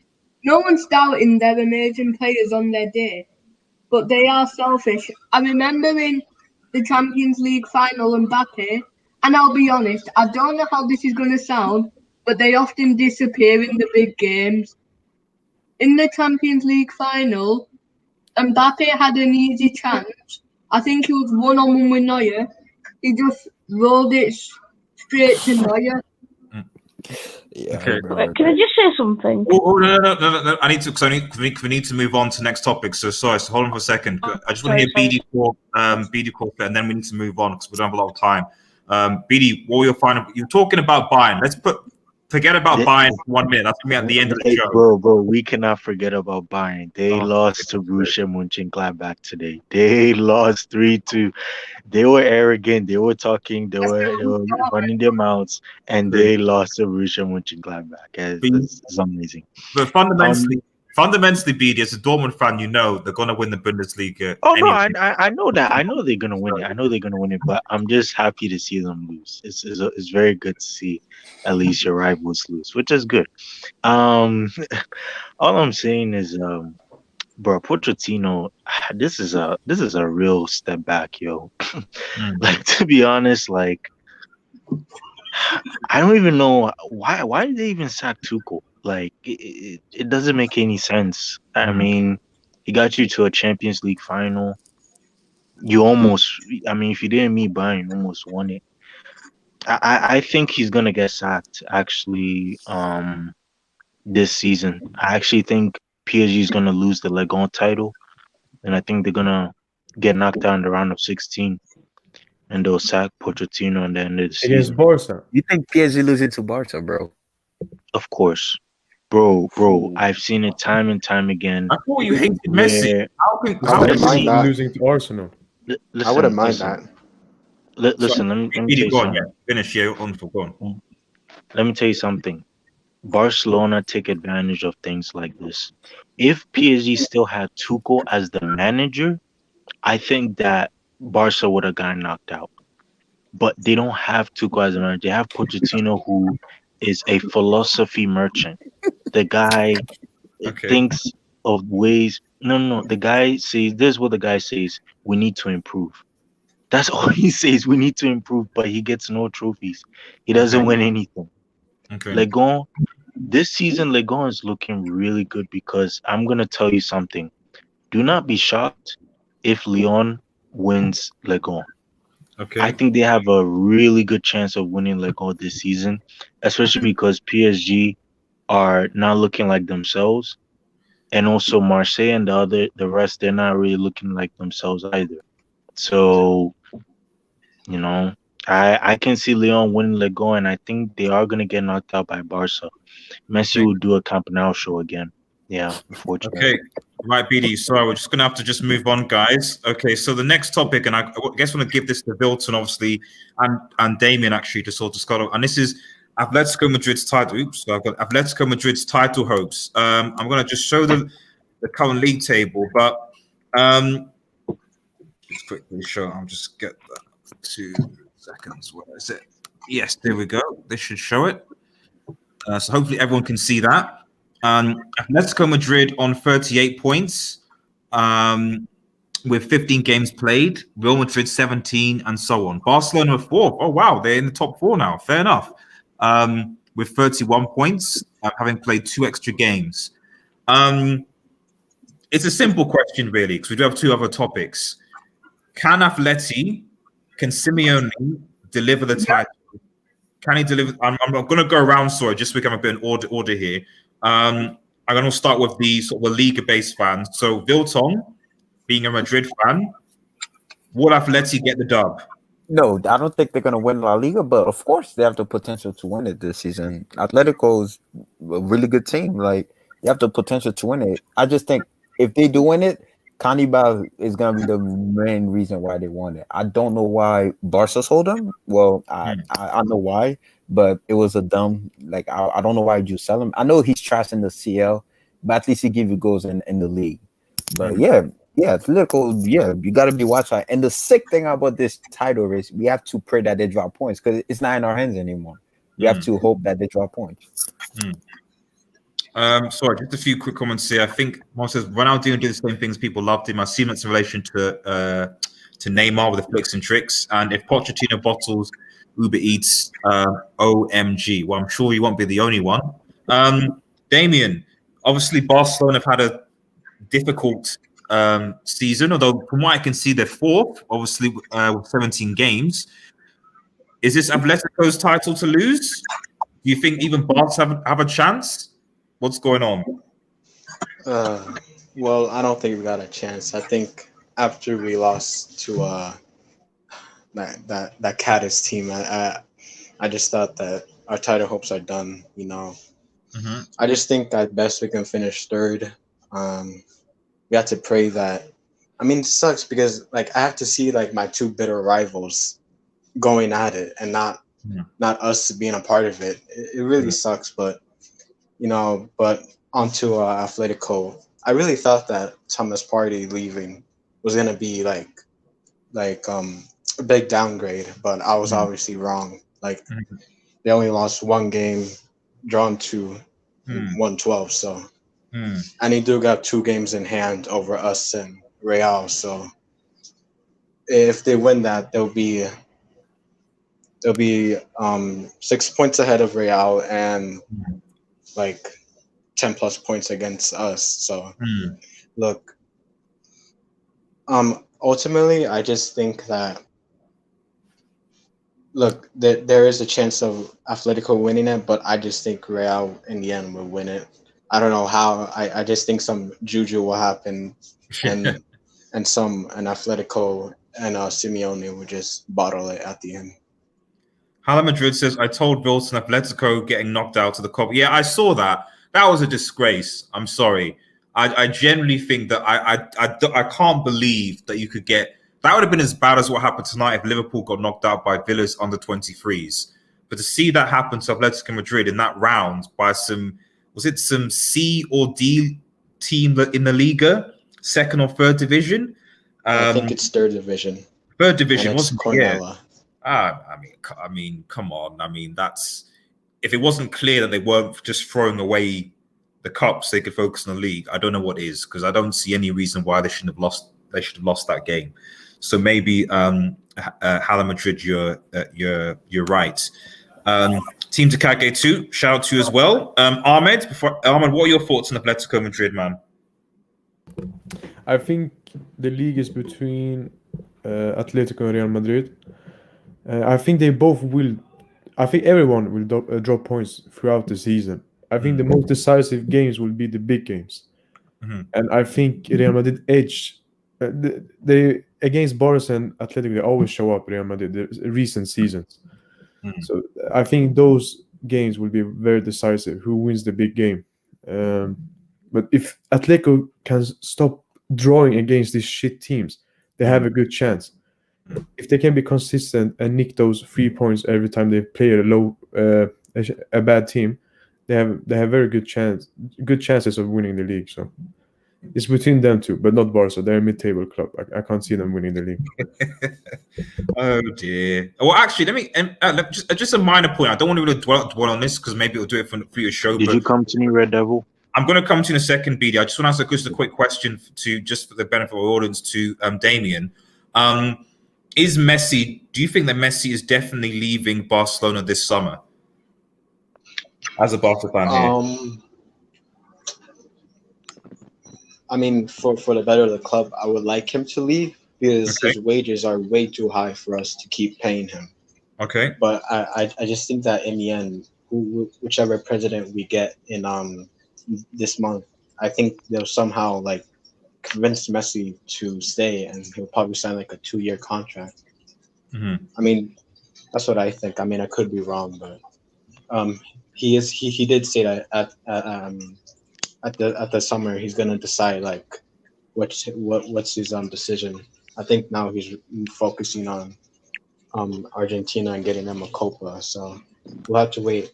no one's doubting they're amazing players on their day, but they are selfish. I remember in the Champions League final, Mbappe, and I'll be honest, I don't know how this is going to sound, but they often disappear in the big games. In the Champions League final, Mbappe had an easy chance. I think he was one-on-one with Neuer. He just rolled it straight to Neuer. Yeah. Okay. Wait, can I just say something? Oh, no. I need to, because we need to move on to the next topic. So sorry, so hold on for a second. I just want to hear BD call, and then we need to move on because we don't have a lot of time. BD, what were your final? You're talking about Bayern. Forget about Bayern for 1 minute. That's gonna be at the end of the show. Bro, we cannot forget about Bayern. They lost to Borussia Mönchengladbach today. They lost 3-2. They were arrogant. They were talking. They were running their mouths, and they lost to Borussia Mönchengladbach. It's amazing. But fundamentally, BD, as a Dortmund fan, you know they're gonna win the Bundesliga. Oh anyway. no, I know that. I know they're gonna win it. But I'm just happy to see them lose. It's very good to see at least your rivals lose, which is good. All I'm saying is, bro, Pochettino, this is a real step back, yo. Like, to be honest, like, I don't even know why did they even sack Tuchel? Like, it doesn't make any sense. I mean, he got you to a Champions League final. You almost, if you didn't meet Bayern, you almost won it. I think he's gonna get sacked actually this season. I actually think PSG is gonna lose the Ligue 1 title, and I think they're gonna get knocked out in the round of 16, and they'll sack Pochettino at the end of the season. Against Barca. You think PSG losing to Barca, bro? Of course. Bro, I've seen it time and time again. I thought you hated Messi. How I wouldn't mind that. Losing to Arsenal. I wouldn't mind that. Listen, let me tell you go on, something. Finish, go on. Let me tell you something. Barcelona take advantage of things like this. If PSG still had Tuchel as the manager, I think that Barca would have gotten knocked out. But they don't have Tuchel as a manager. They have Pochettino, who is a philosophy merchant. The guy thinks of ways. No. The guy says, this is what the guy says: we need to improve. That's all he says. We need to improve, but he gets no trophies. He doesn't win anything. Legon, this season, Legon is looking really good because I'm gonna tell you something. Do not be shocked if Lyon wins Legon. Okay. I think they have a really good chance of winning Legon this season, especially because PSG are not looking like themselves, and also Marseille and the rest, they're not really looking like themselves either. So, I can see Lyon winning Legon, and I think they are going to get knocked out by Barca. Messi will do a Camp Nou show again. Yeah, unfortunately. Okay, right, BD. Sorry, we're just going to have to just move on, guys. Okay, so the next topic, and I guess I'm going to give this to Wilton, obviously, and Damien, actually, to sort of Scott. And this is Atletico Madrid's title. Oops, so I've got Atletico Madrid's title hopes. I'm going to just show the current league table, but just quickly show. I'll just get that 2 seconds. Where is it? Yes, there we go. This should show it. So hopefully everyone can see that. Atletico Madrid on 38 points. with 15 games played. Real Madrid 17, and so on. Barcelona are 4th. Oh wow, they're in the top 4 now. Fair enough. With 31 points, having played 2 extra games. It's a simple question, really, because we do have 2 other topics. Can Simeone deliver the title? Can he deliver? I'm going to go around, sorry, just to become a bit in order here. I'm going to start with the sort of Liga-based fans. So, Vilton, being a Madrid fan, will Atleti get the dub? No, I don't think they're going to win La Liga, but of course they have the potential to win it this season. Atletico is a really good team. Like, they have the potential to win it. I just think if they do win it, Cannibal is going to be the main reason why they won it. I don't know why Barca sold him. Well, I know why, but it was a dumb, like, I don't know why you sell him. I know he's trash in the CL, but at least he give you goals in the league. But yeah, Atletico, you got to be watching. And the sick thing about this title race, we have to pray that they drop points because it's not in our hands anymore. We have to hope that they drop points. Sorry, just a few quick comments here. I think Mark says Ronaldinho did the same things. People loved him. I see that's in relation to Neymar with the flicks and tricks. And if Pochettino bottles Uber Eats, OMG. Well, I'm sure you won't be the only one. Damien, obviously Barcelona have had a difficult season, although from what I can see, they're 4th, obviously with 17 games. Is this Atletico's title to lose? Do you think even Barca have a chance? What's going on? Well, I don't think we got a chance. I think after we lost to that Cadiz team, I just thought that our title hopes are done. You know, I just think at best we can finish 3rd. We have to pray that. I mean, it sucks because like I have to see like my 2 bitter rivals going at it and not us being a part of it. It really sucks, but. You know, but onto Atletico, I really thought that Thomas Partey leaving was gonna be like a big downgrade, but I was obviously wrong. Like they only lost 1 game, drawn 2, won 12. So, and he do got 2 games in hand over us and Real. So, if they win that, they'll be 6 points ahead of Real and like 10 plus points against us. So look, ultimately I just think that there is a chance of Atletico winning it, but I just think Real in the end will win it. I don't know how. I just think some juju will happen and Atletico and Simeone will just bottle it at the end. Hala Madrid says, I told Wilson Atletico getting knocked out of the Copa. Yeah, I saw that. That was a disgrace. I'm sorry. I genuinely think that I can't believe that you could get... That would have been as bad as what happened tonight if Liverpool got knocked out by Villa's under 23s. But to see that happen to Atletico Madrid in that round by some C or D team in the Liga, 2nd or 3rd division? I think it's 3rd division. 3rd division, wasn't it? Yeah. I mean, come on. I mean, that's if it wasn't clear that they weren't just throwing away the cups, they could focus on the league. I don't know what is because I don't see any reason why they shouldn't have lost. They should have lost that game. So maybe Hala Madrid, you're right. Team Takage too. Shout out to you as well. Ahmed, what are your thoughts on Atletico Madrid, man? I think the league is between Atletico and Real Madrid. I think they both will. I think everyone will drop points throughout the season. I think the most decisive games will be the big games, and I think Real Madrid edge. They against Barca and Atletico, they always show up. Real Madrid, the recent seasons. So I think those games will be very decisive. Who wins the big game? But if Atletico can stop drawing against these shit teams, they have a good chance. If they can be consistent and nick those 3 points every time they play a bad team, they have very good chances of winning the league. So it's between them two, but not Barca. They're a mid-table club. I can't see them winning the league. Oh dear. Well, actually, let me just a minor point. I don't want to really dwell on this because maybe it'll do it for your show. Did you come to me, Red Devil? I'm going to come to you in a second, BD. I just want to ask just a quick question just for the benefit of our audience to Damien. Is Messi? Do you think that Messi is definitely leaving Barcelona this summer? As a Barca fan here. I mean, for the better of the club, I would like him to leave because his wages are way too high for us to keep paying him. Okay. But I just think that in the end, whichever president we get in this month, I think they'll somehow like convince Messi to stay, and he'll probably sign like a 2-year contract. Mm-hmm. I mean, that's what I think. I mean, I could be wrong, but he did say that at the summer he's gonna decide like what's his decision. I think now he's focusing on Argentina and getting them a Copa. So we'll have to wait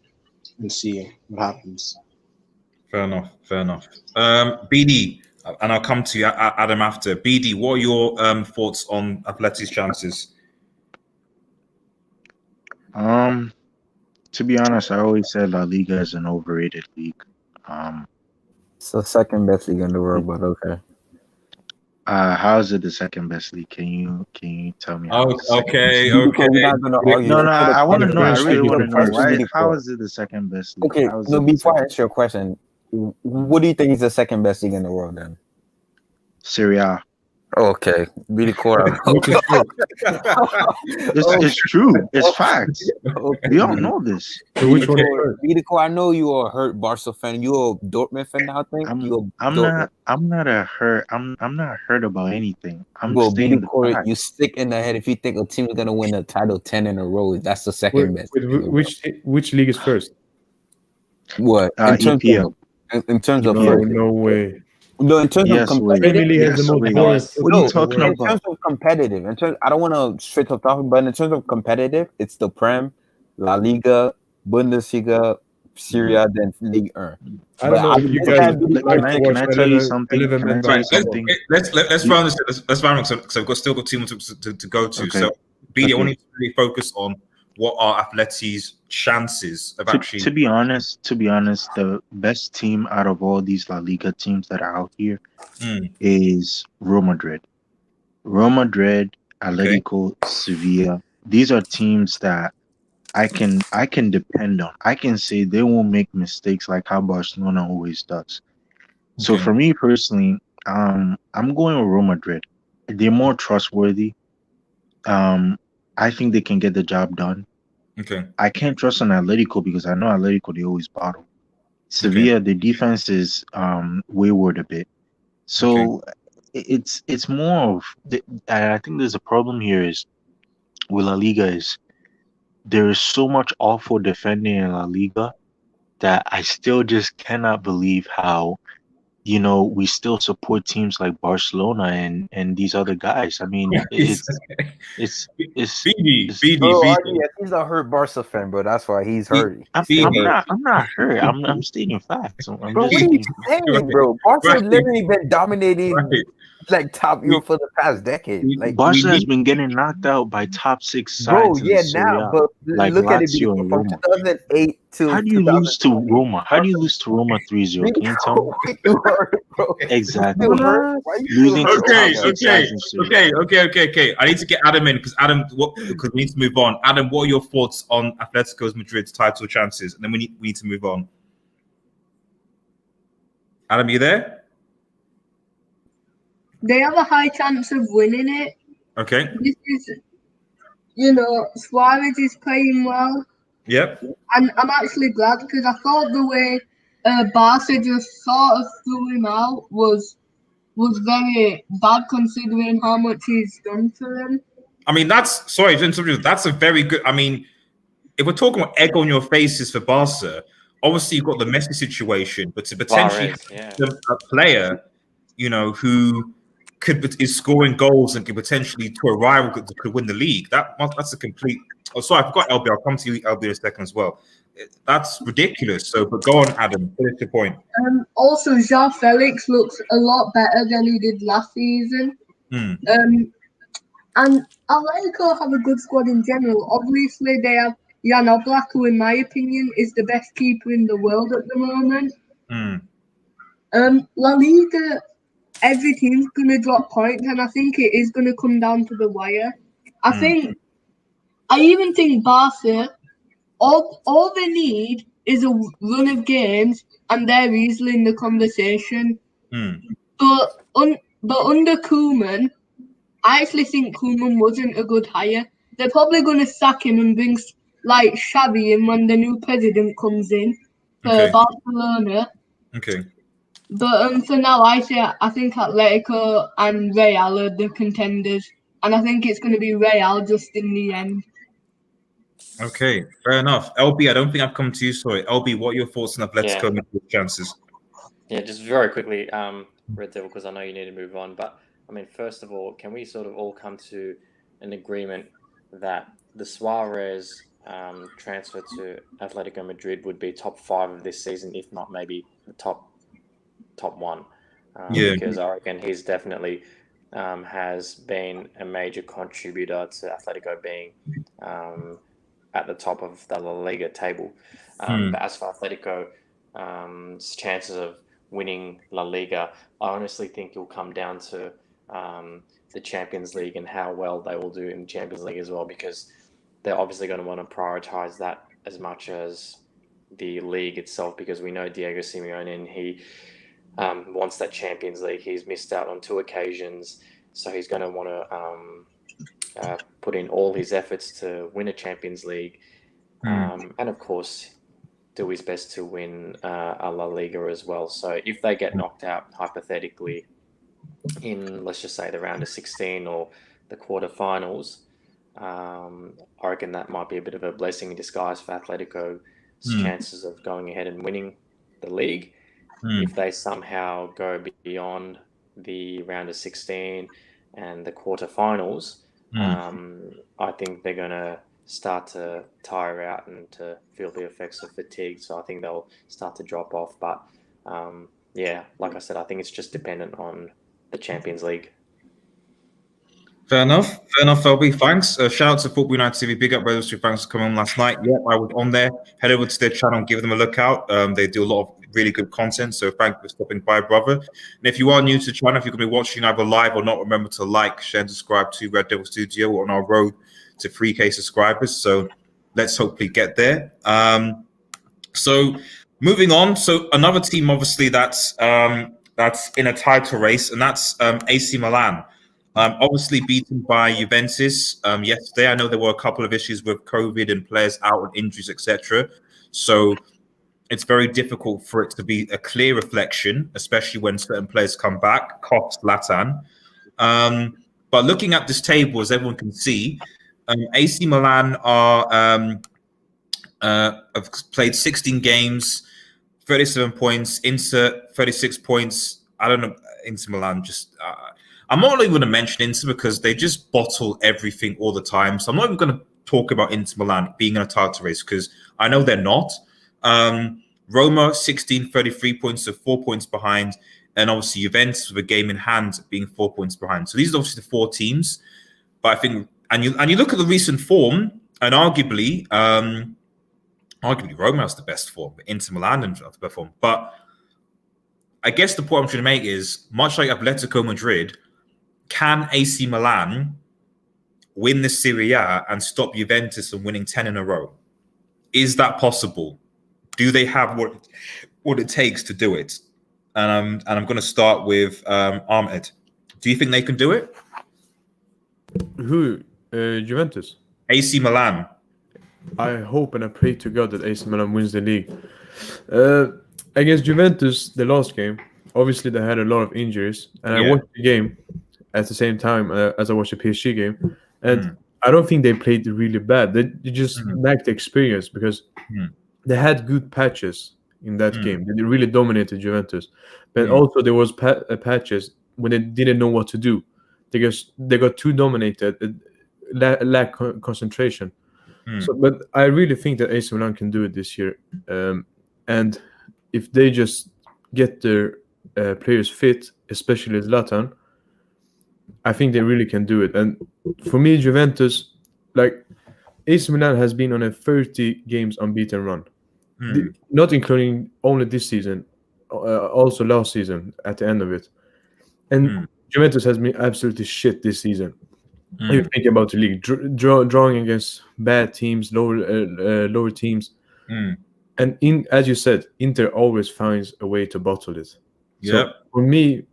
and see what happens. Fair enough. BD, and I'll come to you, Adam, after. BD, what are your thoughts on Atleti's chances? To be honest, I always said La Liga is an overrated league. It's the second best league in the world, but okay. How is it the second best league? Can you tell me? Okay. We're not gonna argue. No, I want to know. I really want to know why. Really How is it the second best league? Okay, no. Before I answer your question, what do you think is the second best league in the world then? Serie A. Okay, really cool. It's true. It's facts. Okay. We all know this. So which one is first? I know you are a hurt Barca fan. You a Dortmund fan now, I think. I'm not hurt about anything. I'm Bro, stating the fact. you stick in the head if you think a team is gonna win the title 10 in a row. That's the second best. Which league is first? What? EPL. In terms of no way. No, in terms of competitive, what are you talking about? In terms of competitive, I don't want to straight up talk, but in terms of competitive, it's the Prem, La Liga, Bundesliga, Serie A, then Ligue 1. I don't know if you guys can I tell you something? Let's round this. Let's round it because I've still got 2 more to go to. Okay. So, BD, I want you to really focus on what are Atleti's chances of actually. To be honest, the best team out of all these La Liga teams that are out here is Real Madrid. Real Madrid, Atletico, Sevilla. These are teams that I can depend on. I can say they won't make mistakes like how Barcelona always does. So for me personally, I'm going with Real Madrid. They're more trustworthy. I think they can get the job done. Okay. I can't trust on Atletico because I know Atletico, they always bottle. Sevilla, the defense is wayward a bit. So it's more of I think there's a problem here is with La Liga is there is so much awful defending in La Liga that I still just cannot believe how we still support teams like Barcelona and these other guys. I mean, it's he's a hurt Barca fan, bro. That's why he's hurt. I'm not hurt. I'm stating facts. Bro, what are you saying, bro? Barca has literally been dominating like top Europe for the past decade. Like Barca has been getting knocked out by top 6 sides. Bro, now, but like look at it Lazio from 2008 to. How do you lose to Roma? How do you lose to Roma 3-0? Can you tell me? Exactly. Losing Okay. I need to get Adam in because we need to move on. Adam, what are your thoughts on Atletico Madrid's title chances? And then we need to move on. Adam, you there? They have a high chance of winning it. Okay. This is, Suarez is playing well. Yep. And I'm actually glad because I thought the way Barca just sort of threw him out was very bad considering how much he's done for them. I mean, that's a very good. I mean, if we're talking about egg on your faces for Barca, obviously you've got the Messi situation, but to potentially a player, who is scoring goals and could potentially to a rival could win the league. That's a complete. Oh, sorry, I forgot LB. I'll come to you, LB, in a second as well. That's ridiculous. So, but go on, Adam. Finish the point. Also, João Felix looks a lot better than he did last season. And Atletico have a good squad in general. Obviously, they have Jan Oblak, who, in my opinion, is the best keeper in the world at the moment. La Liga, every team's going to drop points, and I think it is going to come down to the wire. I even think Barca, all they need is a run of games, and they're easily in the conversation. But under Koeman, I actually think Koeman wasn't a good hire. They're probably going to sack him and bring like Xavi in when the new president comes in for Barcelona. Okay. But for now, I think Atletico and Real are the contenders, and I think it's going to be Real just in the end. Okay, fair enough. LB, I don't think I've come to you. Sorry, LB, what are your thoughts on Atletico Madrid's chances? Yeah, just very quickly, Red Devil, because I know you need to move on. But I mean, first of all, can we sort of all come to an agreement that the Suarez transfer to Atletico Madrid would be top 5 of this season, if not maybe the top 1? Because I reckon he's definitely has been a major contributor to Atletico being at the top of the La Liga table. But as for Atletico's chances of winning La Liga, I honestly think it'll come down to the Champions League and how well they will do in the Champions League as well, because they're obviously going to want to prioritize that as much as the league itself, because we know Diego Simeone, and he wants that Champions League. He's missed out on 2 occasions, so he's going to want to put in all his efforts to win a Champions League, and of course do his best to win a La Liga as well. So if they get knocked out, hypothetically, in, let's just say, the round of 16 or the quarterfinals, I reckon that might be a bit of a blessing in disguise for Atletico's chances of going ahead and winning the league. If they somehow go beyond the round of 16 and the quarterfinals, I think they're going to start to tire out and to feel the effects of fatigue. So I think they'll start to drop off. But yeah, like I said, I think it's just dependent on the Champions League. Fair enough, LB. Thanks. Shout out to Football United TV. Big up, brothers. Thanks for coming on last night. Yeah, I was on there. Head over to their channel and give them a look out. They do a lot of really good content. So thank you for stopping by, brother. And if you are new to the channel, if you're going to be watching either live or not, remember to like, share, and subscribe to Red Devil Studio on our road to 3K subscribers. So let's hopefully get there. So moving on. So another team, obviously, that's in a title race, and that's AC Milan. Obviously beaten by Juventus yesterday. I know there were a couple of issues with COVID and players out and injuries, etc. So it's very difficult for it to be a clear reflection, especially when certain players come back. Cough, Zlatan. But looking at this table, as everyone can see, AC Milan have played 16 games, 37 points. Inter 36 points. I don't know. Inter Milan just. I'm not even going to mention Inter because they just bottle everything all the time. So I'm not even going to talk about Inter Milan being in a title race because I know they're not. Roma 16, 33 points, so 4 points behind, and obviously Juventus with a game in hand being 4 points behind. So these are obviously the 4 teams. But I think, and you look at the recent form, and arguably Roma has the best form, but Inter Milan and the best form. But I guess the point I'm trying to make is, much like Atletico Madrid, can AC Milan win the Serie A and stop Juventus from winning 10 in a row? Is that possible? Do they have what it takes to do it? And I'm going to start with Ahmed. Do you think they can do it? Who? Juventus? AC Milan. I hope and I pray to God that AC Milan wins the league. Against Juventus, the last game, obviously they had a lot of injuries, and I watched the game at the same time as I watched the PSG game, and I don't think they played really bad. They just lacked experience because they had good patches in that game. They really dominated Juventus, but also there was patches when they didn't know what to do because they got too dominated, lack concentration. So, but I really think that AC Milan can do it this year, and if they just get their players fit, especially Zlatan, I think they really can do it. And for me, Juventus, like AC Milan has been on a 30 games unbeaten run, not including only this season, also last season at the end of it. And Juventus has been absolutely shit this season. You're thinking about the league, drawing against bad teams, lower teams, and as you said, Inter always finds a way to bottle it. So for me,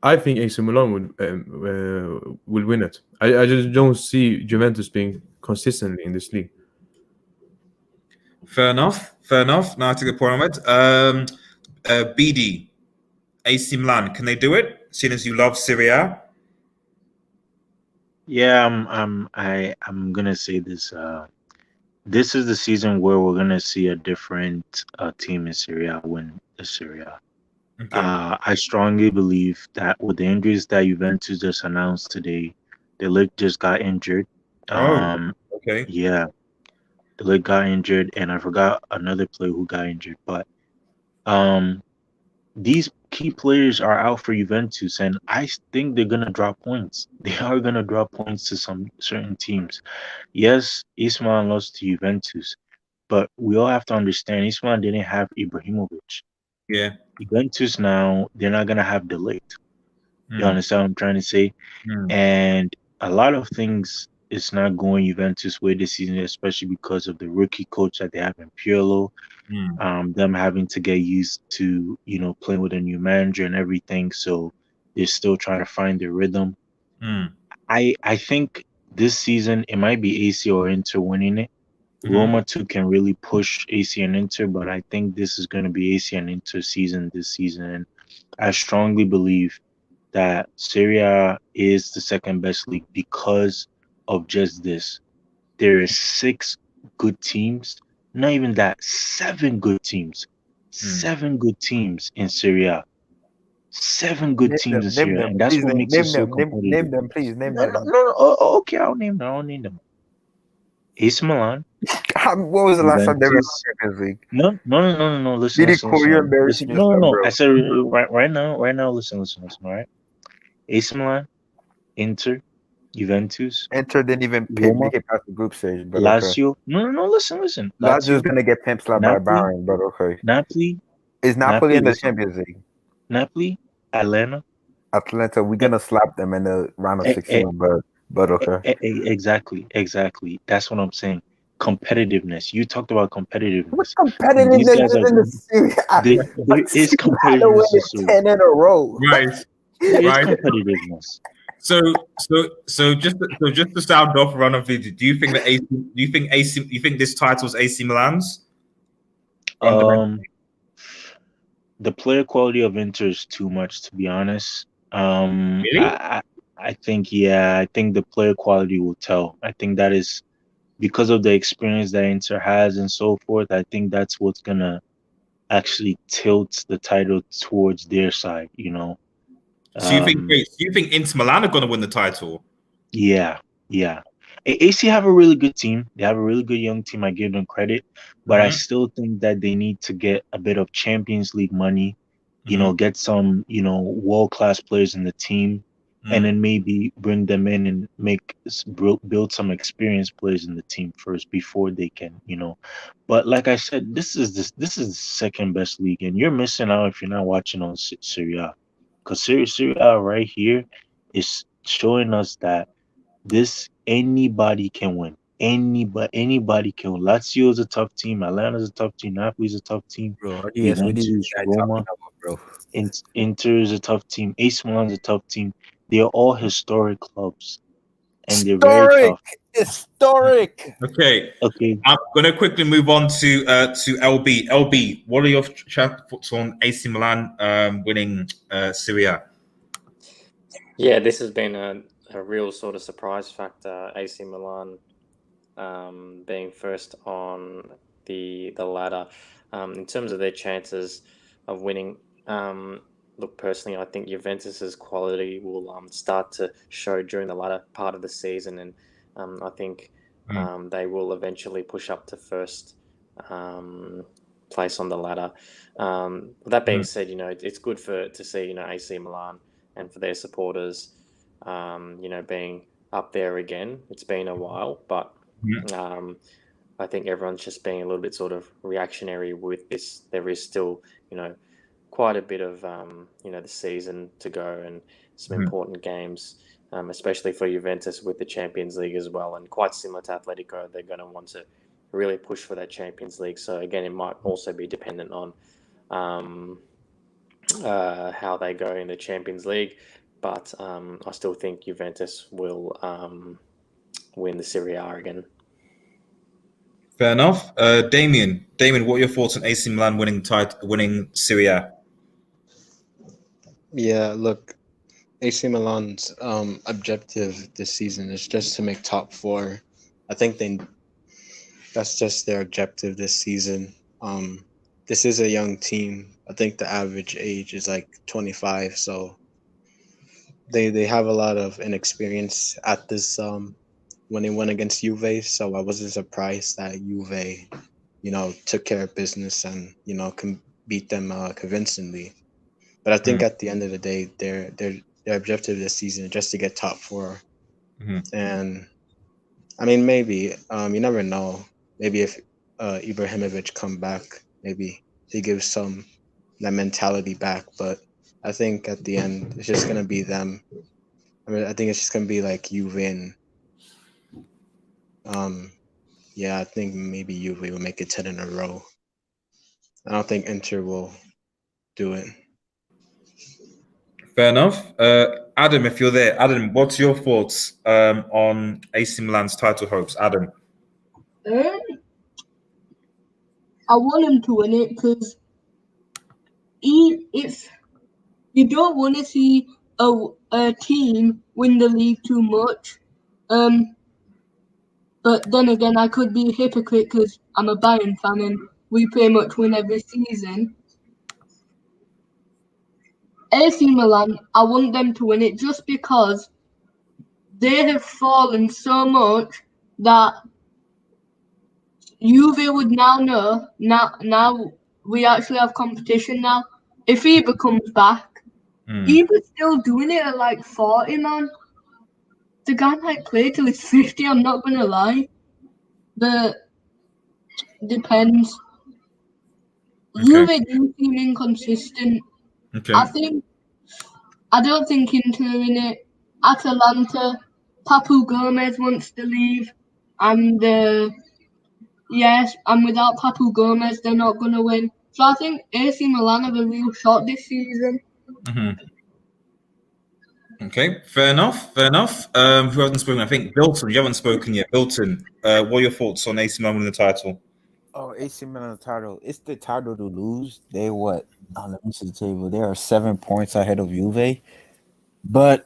I think AC Milan will win it. I just don't see Juventus being consistently in this league. Fair enough. Now I take the point on it. BD, AC Milan, can they do it? Seeing as you love Serie A. Yeah, I'm gonna say this. This is the season where we're gonna see a different team in Serie A win the Serie A. Okay. I strongly believe that with the injuries that Juventus just announced today, the leg just got injured. Okay. Yeah, the leg got injured, and I forgot another player who got injured. But these key players are out for Juventus, and I think they're gonna drop points. They are gonna drop points to some certain teams. Yes, Ismail lost to Juventus, but we all have to understand Ismail didn't have Ibrahimovic. Yeah. Juventus now, they're not gonna have De Ligt. You understand what I'm trying to say? And a lot of things is not going Juventus' way this season, especially because of the rookie coach that they have in Pirlo. Them having to get used to, playing with a new manager and everything. So they're still trying to find their rhythm. I think this season it might be AC or Inter winning it. Roma too can really push AC and Inter, but I think this is going to be AC and Inter season this season. And I strongly believe that Serie A is the second best league because of just this. There is 6 good teams, not even that, 7 good teams. 7 good teams in Serie A. 7 good teams in Serie A, and that's what makes it so competitive. Name them, please. Name them. No. Okay, I'll name them. AC Milan. What was the last time they were in the Champions League? No. Listen. You're embarrassing yourself, No. bro. I said right now. Listen. All right. AC Milan, Inter, Juventus. Inter didn't even make it past the group stage, but Lazio. Okay. No. Listen. Lazio's gonna get pimp slapped by Bayern, but okay. Napoli. Is Napoli in the Champions League? Napoli, Atlanta. We're gonna slap them in the round of 16, but okay. Exactly. That's what I'm saying. Competitiveness. You talked about competitiveness. What's competitiveness in the series? There is competitiveness. 10 in a row. Right. There is competitiveness. So just to sound off run of video, do you think this title's AC Milan's? The player quality of Inter is too much, to be honest. Really? I think the player quality will tell. I think that is because of the experience that Inter has and so forth. I think that's what's gonna actually tilt the title towards their side. So you think Inter Milan are gonna win the title? Yeah. AC have a really good team. They have a really good young team. I give them credit, but I still think that they need to get a bit of Champions League money. Get some world-class players in the team, and then maybe bring them in and build some experienced players in the team first before they can. But like I said, this is the second best league, and you're missing out if you're not watching on Serie A, because Serie A right here is showing us that anybody can win. Anybody can win. Lazio is a tough team. Atlanta is a tough team. Napoli is a tough team. Bro, yes, Juventus, Roma, Inter is a tough team. AC Milan is a tough team. They are all historic clubs, and they're very tough. Historic. Okay. I'm gonna quickly move on to LB. LB, what are your thoughts on AC Milan winning Serie A? Yeah, this has been a real sort of surprise factor. AC Milan being first on the ladder in terms of their chances of winning. Look, personally, I think Juventus's quality will start to show during the latter part of the season, and I think they will eventually push up to first place on the ladder. With that being said, it's good to see AC Milan and for their supporters, being up there again. It's been a while, but I think everyone's just being a little bit sort of reactionary with this. There is still, quite a bit of the season to go and some important games, especially for Juventus with the Champions League as well. And quite similar to Atletico, they're going to want to really push for that Champions League. So again, it might also be dependent on how they go in the Champions League. But I still think Juventus will win the Serie A again. Fair enough. Damien, what are your thoughts on AC Milan winning Serie A? Yeah, look, AC Milan's objective this season is just to make top four. I think that's just their objective this season. This is a young team. I think the average age is like 25, so they have a lot of inexperience at this when they went against Juve. So I wasn't surprised that Juve, took care of business and can beat them convincingly. But I think at the end of the day, their objective this season is just to get top four. And I mean, maybe you never know. Maybe if Ibrahimovic come back, maybe he gives some that mentality back. But I think at the end, it's just gonna be them. I mean, I think it's just gonna be like Juve and I think maybe Juve will make it 10 in a row. I don't think Inter will do it. Fair enough. Adam, if you're there, Adam, what's your thoughts on AC Milan's title hopes? Adam? I want him to win it because if you don't want to see a team win the league too much, but then again, I could be a hypocrite because I'm a Bayern fan and we pretty much win every season. AC Milan, I want them to win it just because they have fallen so much that Juve would now know. Now we actually have competition now. If Ibra comes back, Ibra's still doing it at like 40, man. The guy might play till he's 50, I'm not going to lie. But depends. Okay. Juve do seem inconsistent. Okay. I don't think Inter are in it. Atalanta, Papu Gomez wants to leave. And and without Papu Gomez, they're not going to win. So I think AC Milan have a real shot this season. Okay, fair enough. Who hasn't spoken? I think Bilton. You haven't spoken yet. Bilton, what are your thoughts on AC Milan winning the title? Oh, AC Milan title. It's the title to lose. They what? Let me see the table. They are 7 points ahead of Juve. But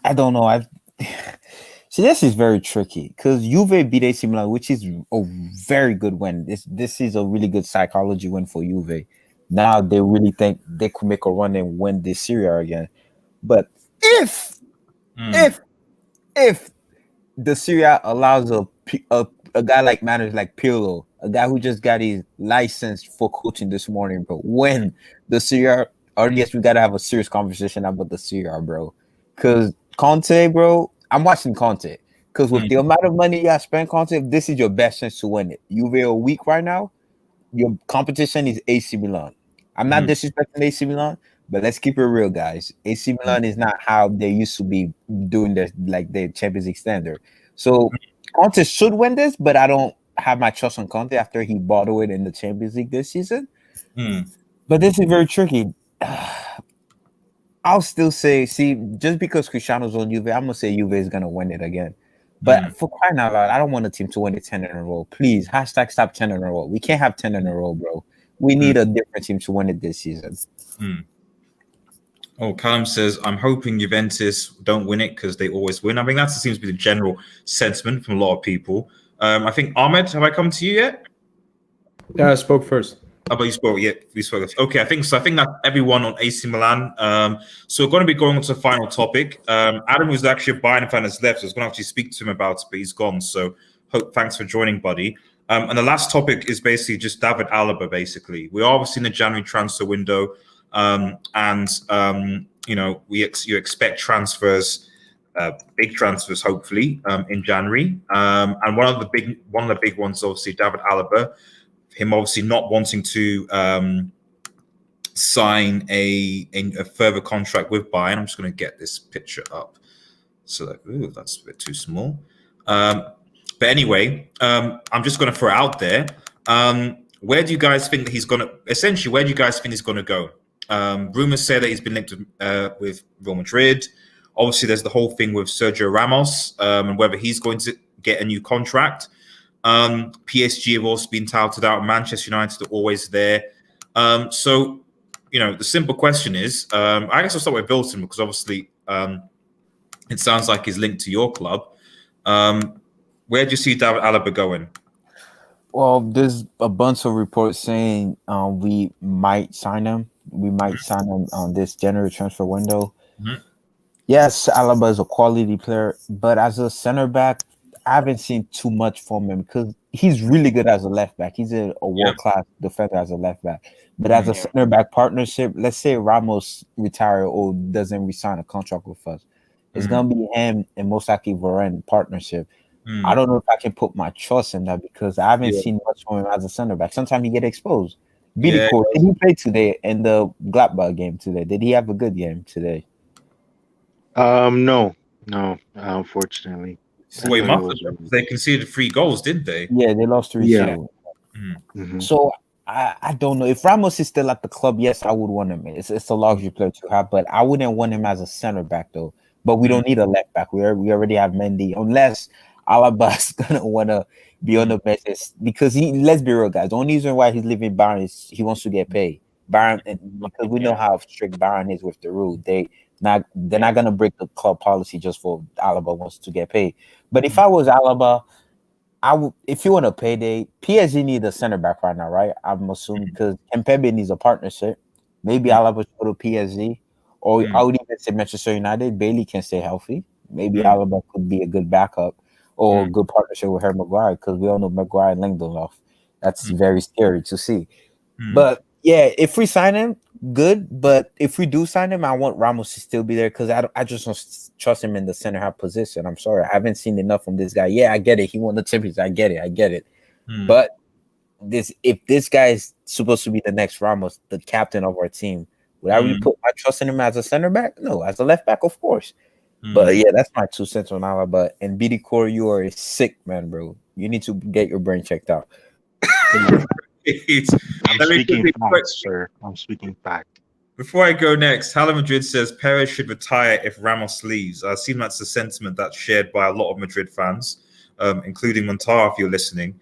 I don't know. See, this is very tricky because Juve beat AC Milan, which is a very good win. This is a really good psychology win for Juve. Now they really think they could make a run and win this Serie A again. But if the Serie A allows a guy like manager like Pirlo, a guy who just got his license for coaching this morning, bro, when the Serie A, or yes, we gotta have a serious conversation about the Serie A, bro. Because Conte, bro, I'm watching Conte. Because with the amount of money you got spent, Conte, this is your best chance to win it. Juve are weak right now. Your competition is AC Milan. I'm not disrespecting AC Milan, but let's keep it real, guys. AC Milan is not how they used to be doing their Champions League standard. So Conte should win this, but I don't have my trust on Conte after he bottled it in the Champions League this season. But this is very tricky. I'll still say, just because Cristiano's on Juve, I'm gonna say Juve is gonna win it again. But for crying out loud, I don't want a team to win it 10 in a row. Please, hashtag stop 10 in a row. We can't have 10 in a row, bro. We need a different team to win it this season. Oh, Callum says, I'm hoping Juventus don't win it because they always win. I mean, that seems to be the general sentiment from a lot of people. I think, Ahmed, have I come to you yet? Yeah, I spoke first. Oh, but you spoke. Yeah, we spoke. Okay, I think that's everyone on AC Milan. So we're going to be going on to the final topic. Adam, who's actually a Bayern fan, has left. So I was going to actually speak to him about it, but he's gone. So thanks for joining, buddy. And the last topic is basically just David Alaba, basically. We're obviously in the January transfer window. You expect transfers, big transfers, hopefully, in January. And one of the big ones, obviously, David Alaba. Him obviously not wanting to sign a further contract with Bayern. I'm just going to get this picture up. So that's a bit too small. But anyway, I'm just going to throw it out there. Where do you guys think that he's going to? Essentially, where do you guys think he's going to go? Rumors say that he's been linked with Real Madrid. Obviously, there's the whole thing with Sergio Ramos and whether he's going to get a new contract. PSG have also been touted out. Manchester United are always there. So, the simple question is, I guess I'll start with Bilton because obviously it sounds like he's linked to your club. Where do you see David Alaba going? Well, there's a bunch of reports saying we might sign him. We might sign him on this January transfer window. Mm-hmm. Yes, Alaba is a quality player, but as a center back, I haven't seen too much from him because he's really good as a left back. He's a world-class defender as a left back. But as a center back partnership, let's say Ramos retire or doesn't resign a contract with us, it's gonna be him and most likely Varane partnership. I don't know if I can put my trust in that because I haven't seen much from him as a center back. Sometimes he get exposed. Did he play today in the Gladbach game today? Did he have a good game today? No, unfortunately. They conceded 3 goals, didn't they? Yeah, they lost 3-2. Mm-hmm. So I don't know. If Ramos is still at the club, yes, I would want him. It's a luxury player to have, but I wouldn't want him as a center back though. But we don't need a left back. We already have Mendy, unless Alaba's gonna want to be on the bench because let's be real, guys. The only reason why he's leaving Bayern is he wants to get paid. Bayern, because we know how strict Bayern is with the rule. They're not gonna break the club policy just for Alaba wants to get paid. But if I was Alaba, I would. If you want a payday, PSG need a center back right now, right? I'm assuming because Mbappe needs a partnership. Maybe Alaba should go to PSG, or I would even say Manchester United. Bailey can stay healthy. Maybe Alaba could be a good backup or a good partnership with Harry Maguire because we all know Maguire and Lindelof. That's very scary to see. But yeah, if we sign him, good. But if we do sign him, I want Ramos to still be there because I just don't trust him in the center half position. I'm sorry, I haven't seen enough from this guy. Yeah, I get it. He won the championship. I get it. But if this guy is supposed to be the next Ramos, the captain of our team, would I really put my trust in him as a center back? No, as a left back, of course. But yeah, that's my 2 cents on Alaba. And BD Core, you are a sick man, bro. You need to get your brain checked out. I'm speaking facts, sir. I'm speaking fact. Before I go next, Hala Madrid says Perez should retire if Ramos leaves. I assume that's a sentiment that's shared by a lot of Madrid fans, including Montara, if you're listening.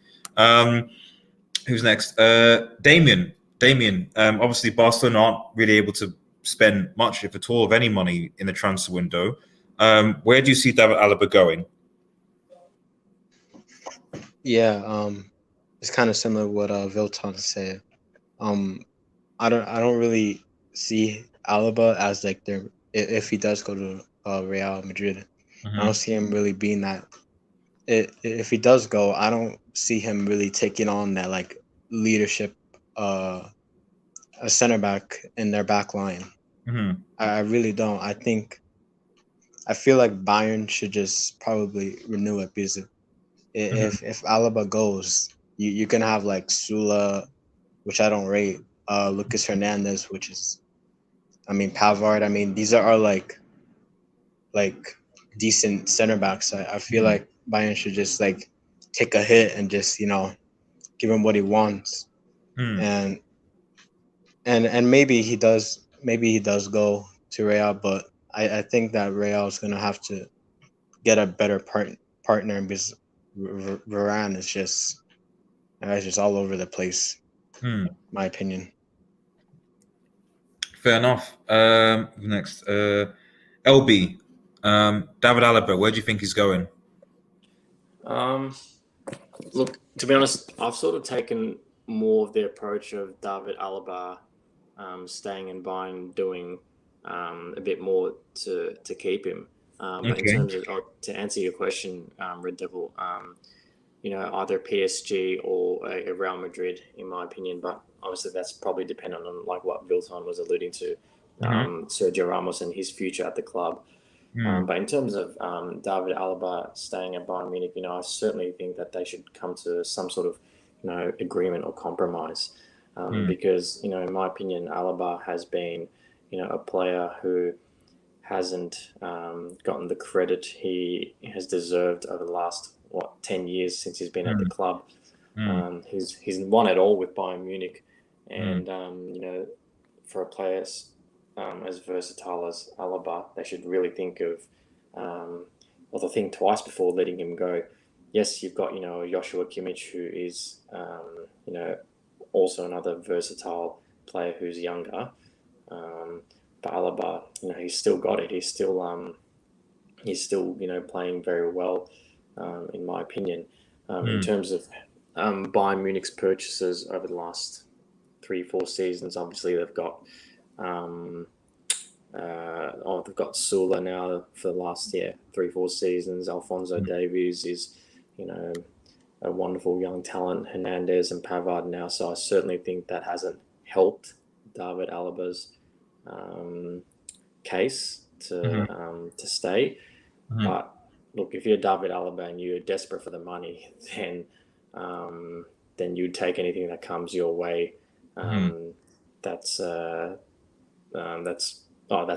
Who's next? Damien. Obviously, Barcelona aren't really able to spend much, if at all, of any money in the transfer window. Where do you see David Alaba going? Yeah, it's kind of similar to what Vilton said. I don't really see Alaba as like if he does go to Real Madrid. I don't see him really being that. If he does go, I don't see him really taking on that like leadership, a center back in their back line. I really don't. I feel like Bayern should just probably renew it because if Alaba goes, you're gonna have like Sula, which I don't rate, Lucas Hernandez, which is, Pavard. These are like decent center backs. I feel like Bayern should just like take a hit and just give him what he wants, and maybe he does go to Real, but I think that Real is gonna have to get a better partner because Varane is just all over the place. My opinion. Fair enough. Next, LB, David Alaba. Where do you think he's going? Look, to be honest, I've sort of taken more of the approach of David Alaba staying and Bayern doing a bit more to keep him. But in terms of to answer your question, Red Devil, either PSG or a Real Madrid, in my opinion. But obviously, that's probably dependent on like what Vilton was alluding to, Sergio Ramos and his future at the club. But in terms of David Alaba staying at Bayern Munich, I certainly think that they should come to some sort of agreement or compromise. because, you know, in my opinion, Alaba has been, you know, a player who hasn't gotten the credit he has deserved over the last 10 years since he's been at the club. He's won it all with Bayern Munich, and you know, for a player as versatile as Alaba, they should really think of, or they'll think twice before letting him go. Yes, you've got, you know, Joshua Kimmich, who is, you know, also another versatile player who's younger. But Alaba, you know, he's still got it. He's still, you know, playing very well, in my opinion. In terms of Bayern Munich's purchases over the last 3-4 seasons, obviously they've got, they've got Sula now for the last 3-4 seasons. Alphonso Davies is, you know, a wonderful young talent. Hernandez and Pavard now. So I certainly think that hasn't helped David Alaba's case to stay. But look, if you're David Alaba and you're desperate for the money, then you'd take anything that comes your way. That's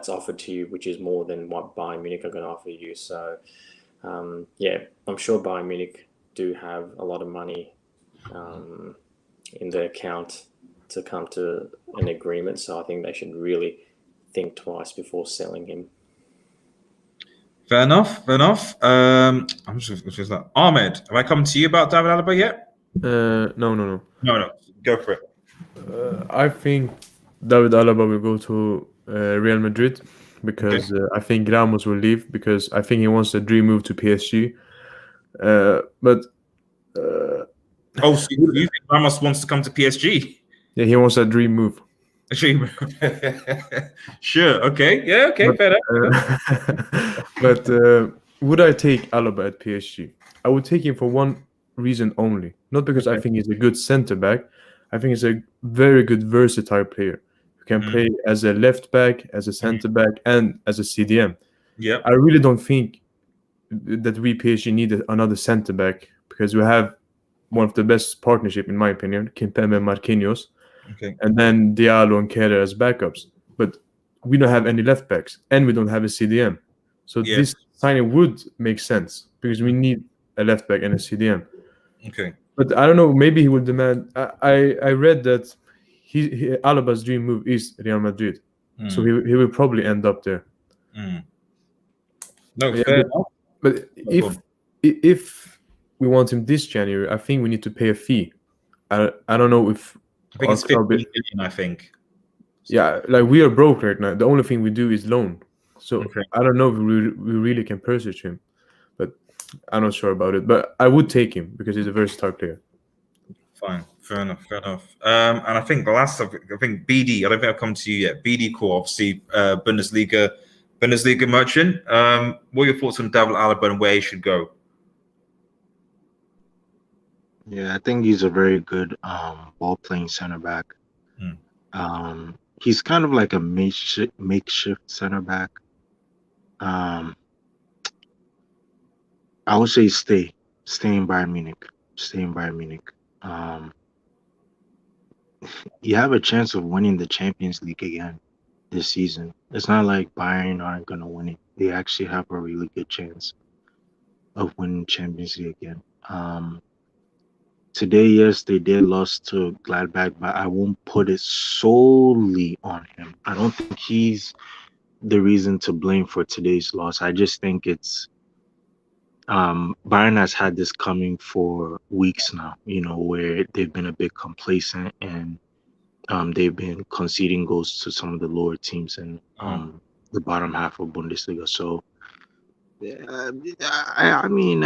offered to you, which is more than what Bayern Munich are going to offer you. So yeah, I'm sure Bayern Munich do have a lot of money in their account to come to an agreement. So I think they should really think twice before selling him. Fair enough. I'm just like, Ahmed, have I come to you about David Alaba yet? No. No. Go for it. I think David Alaba will go to Real Madrid because I think Ramos will leave because I think he wants a dream move to PSG. So you think Ramos wants to come to PSG? Yeah, he wants a dream move. A dream move. Sure. Okay. Yeah. Okay. Fair enough. But would I take Alaba at PSG? I would take him for one reason only. Not because I think he's a good centre back. I think he's a very good versatile player who can play as a left back, as a centre back, and as a CDM. Yeah. I really don't think that we PSG need another centre back because we have one of the best partnership, in my opinion, Kimpembe and Marquinhos. Okay. And then Diallo and Kehrer as backups. But we don't have any left backs and we don't have a CDM. So this signing would make sense because we need a left back and a CDM. Okay. But I don't know, maybe he would demand. I read that Alaba's dream move is Real Madrid. So he will probably end up there. No, fair enough. But if we want him this January, I think we need to pay a fee. I don't know if I think it's 50 million, I think. Yeah, like we are broke right now. The only thing we do is loan. So I don't know if we really can purchase him. But I'm not sure about it. But I would take him because he's a versatile player. Fine. Fair enough. And I think the last topic, I think BD, I don't think I've come to you yet. BD Core, obviously, Bundesliga merchant. What are your thoughts on David Alaba and where he should go? Yeah, I think he's a very good ball-playing center back. He's kind of like a makeshift center back. I would say stay in Bayern Munich. You have a chance of winning the Champions League again this season. It's not like Bayern aren't going to win it. They actually have a really good chance of winning Champions League again. Today, yes, they did lose to Gladbach, but I won't put it solely on him. I don't think he's the reason to blame for today's loss. I just think it's Bayern has had this coming for weeks now, where they've been a bit complacent and they've been conceding goals to some of the lower teams in the bottom half of Bundesliga. So, I mean,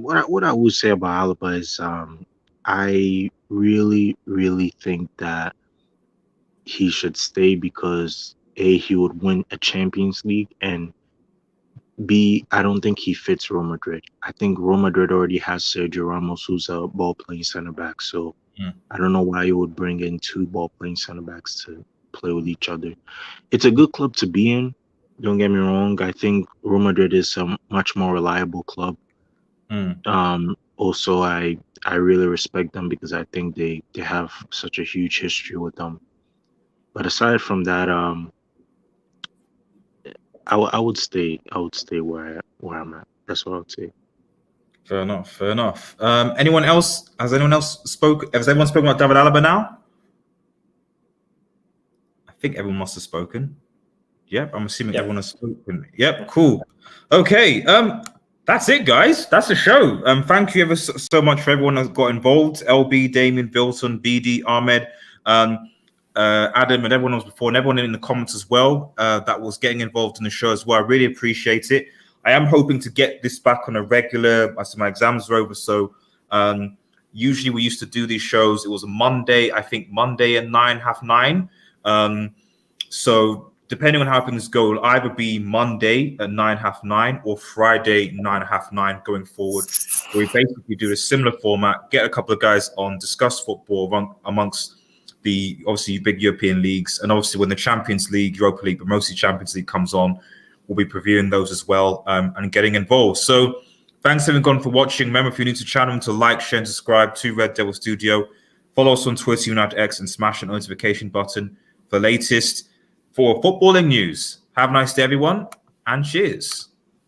what I would say about Alaba is I really, really think that he should stay because A, he would win a Champions League, and B, I don't think he fits Real Madrid. I think Real Madrid already has Sergio Ramos, who's a ball-playing center back. So I don't know why you would bring in two ball-playing center backs to play with each other. It's a good club to be in. Don't get me wrong. I think Real Madrid is a much more reliable club. Also, I I really respect them because I think they have such a huge history with them. But aside from that, I would stay where I'm at. That's what I would say. Fair enough. Fair enough. Anyone else? Has anyone else spoke? Has everyone spoken about David Alaba now? I think everyone must have spoken. Yep, I'm assuming everyone has spoken. Yep, cool. Okay, that's it, guys. That's the show. Thank you ever so much for everyone that got involved. LB, Damien, Bilson, BD, Ahmed, Adam, and everyone else before, and everyone in the comments as well that was getting involved in the show as well. I really appreciate it. I am hoping to get this back on a regular. I said my exams are over, so usually we used to do these shows. It was a Monday, I think Monday at 9, half 9. So depending on how things go, it'll either be Monday at 9, half 9 or Friday 9, half 9 going forward. Where we basically do a similar format, get a couple of guys on, discuss football amongst the obviously big European leagues, and obviously when the Champions League, Europa League, but mostly Champions League comes on, we'll be previewing those as well and getting involved. So thanks everyone for watching. Remember, if you're new to the channel, to like, share, and subscribe to Red Devil Studio. Follow us on Twitter, United X, and smash the notification button for latest for footballing news. Have a nice day, everyone, and cheers.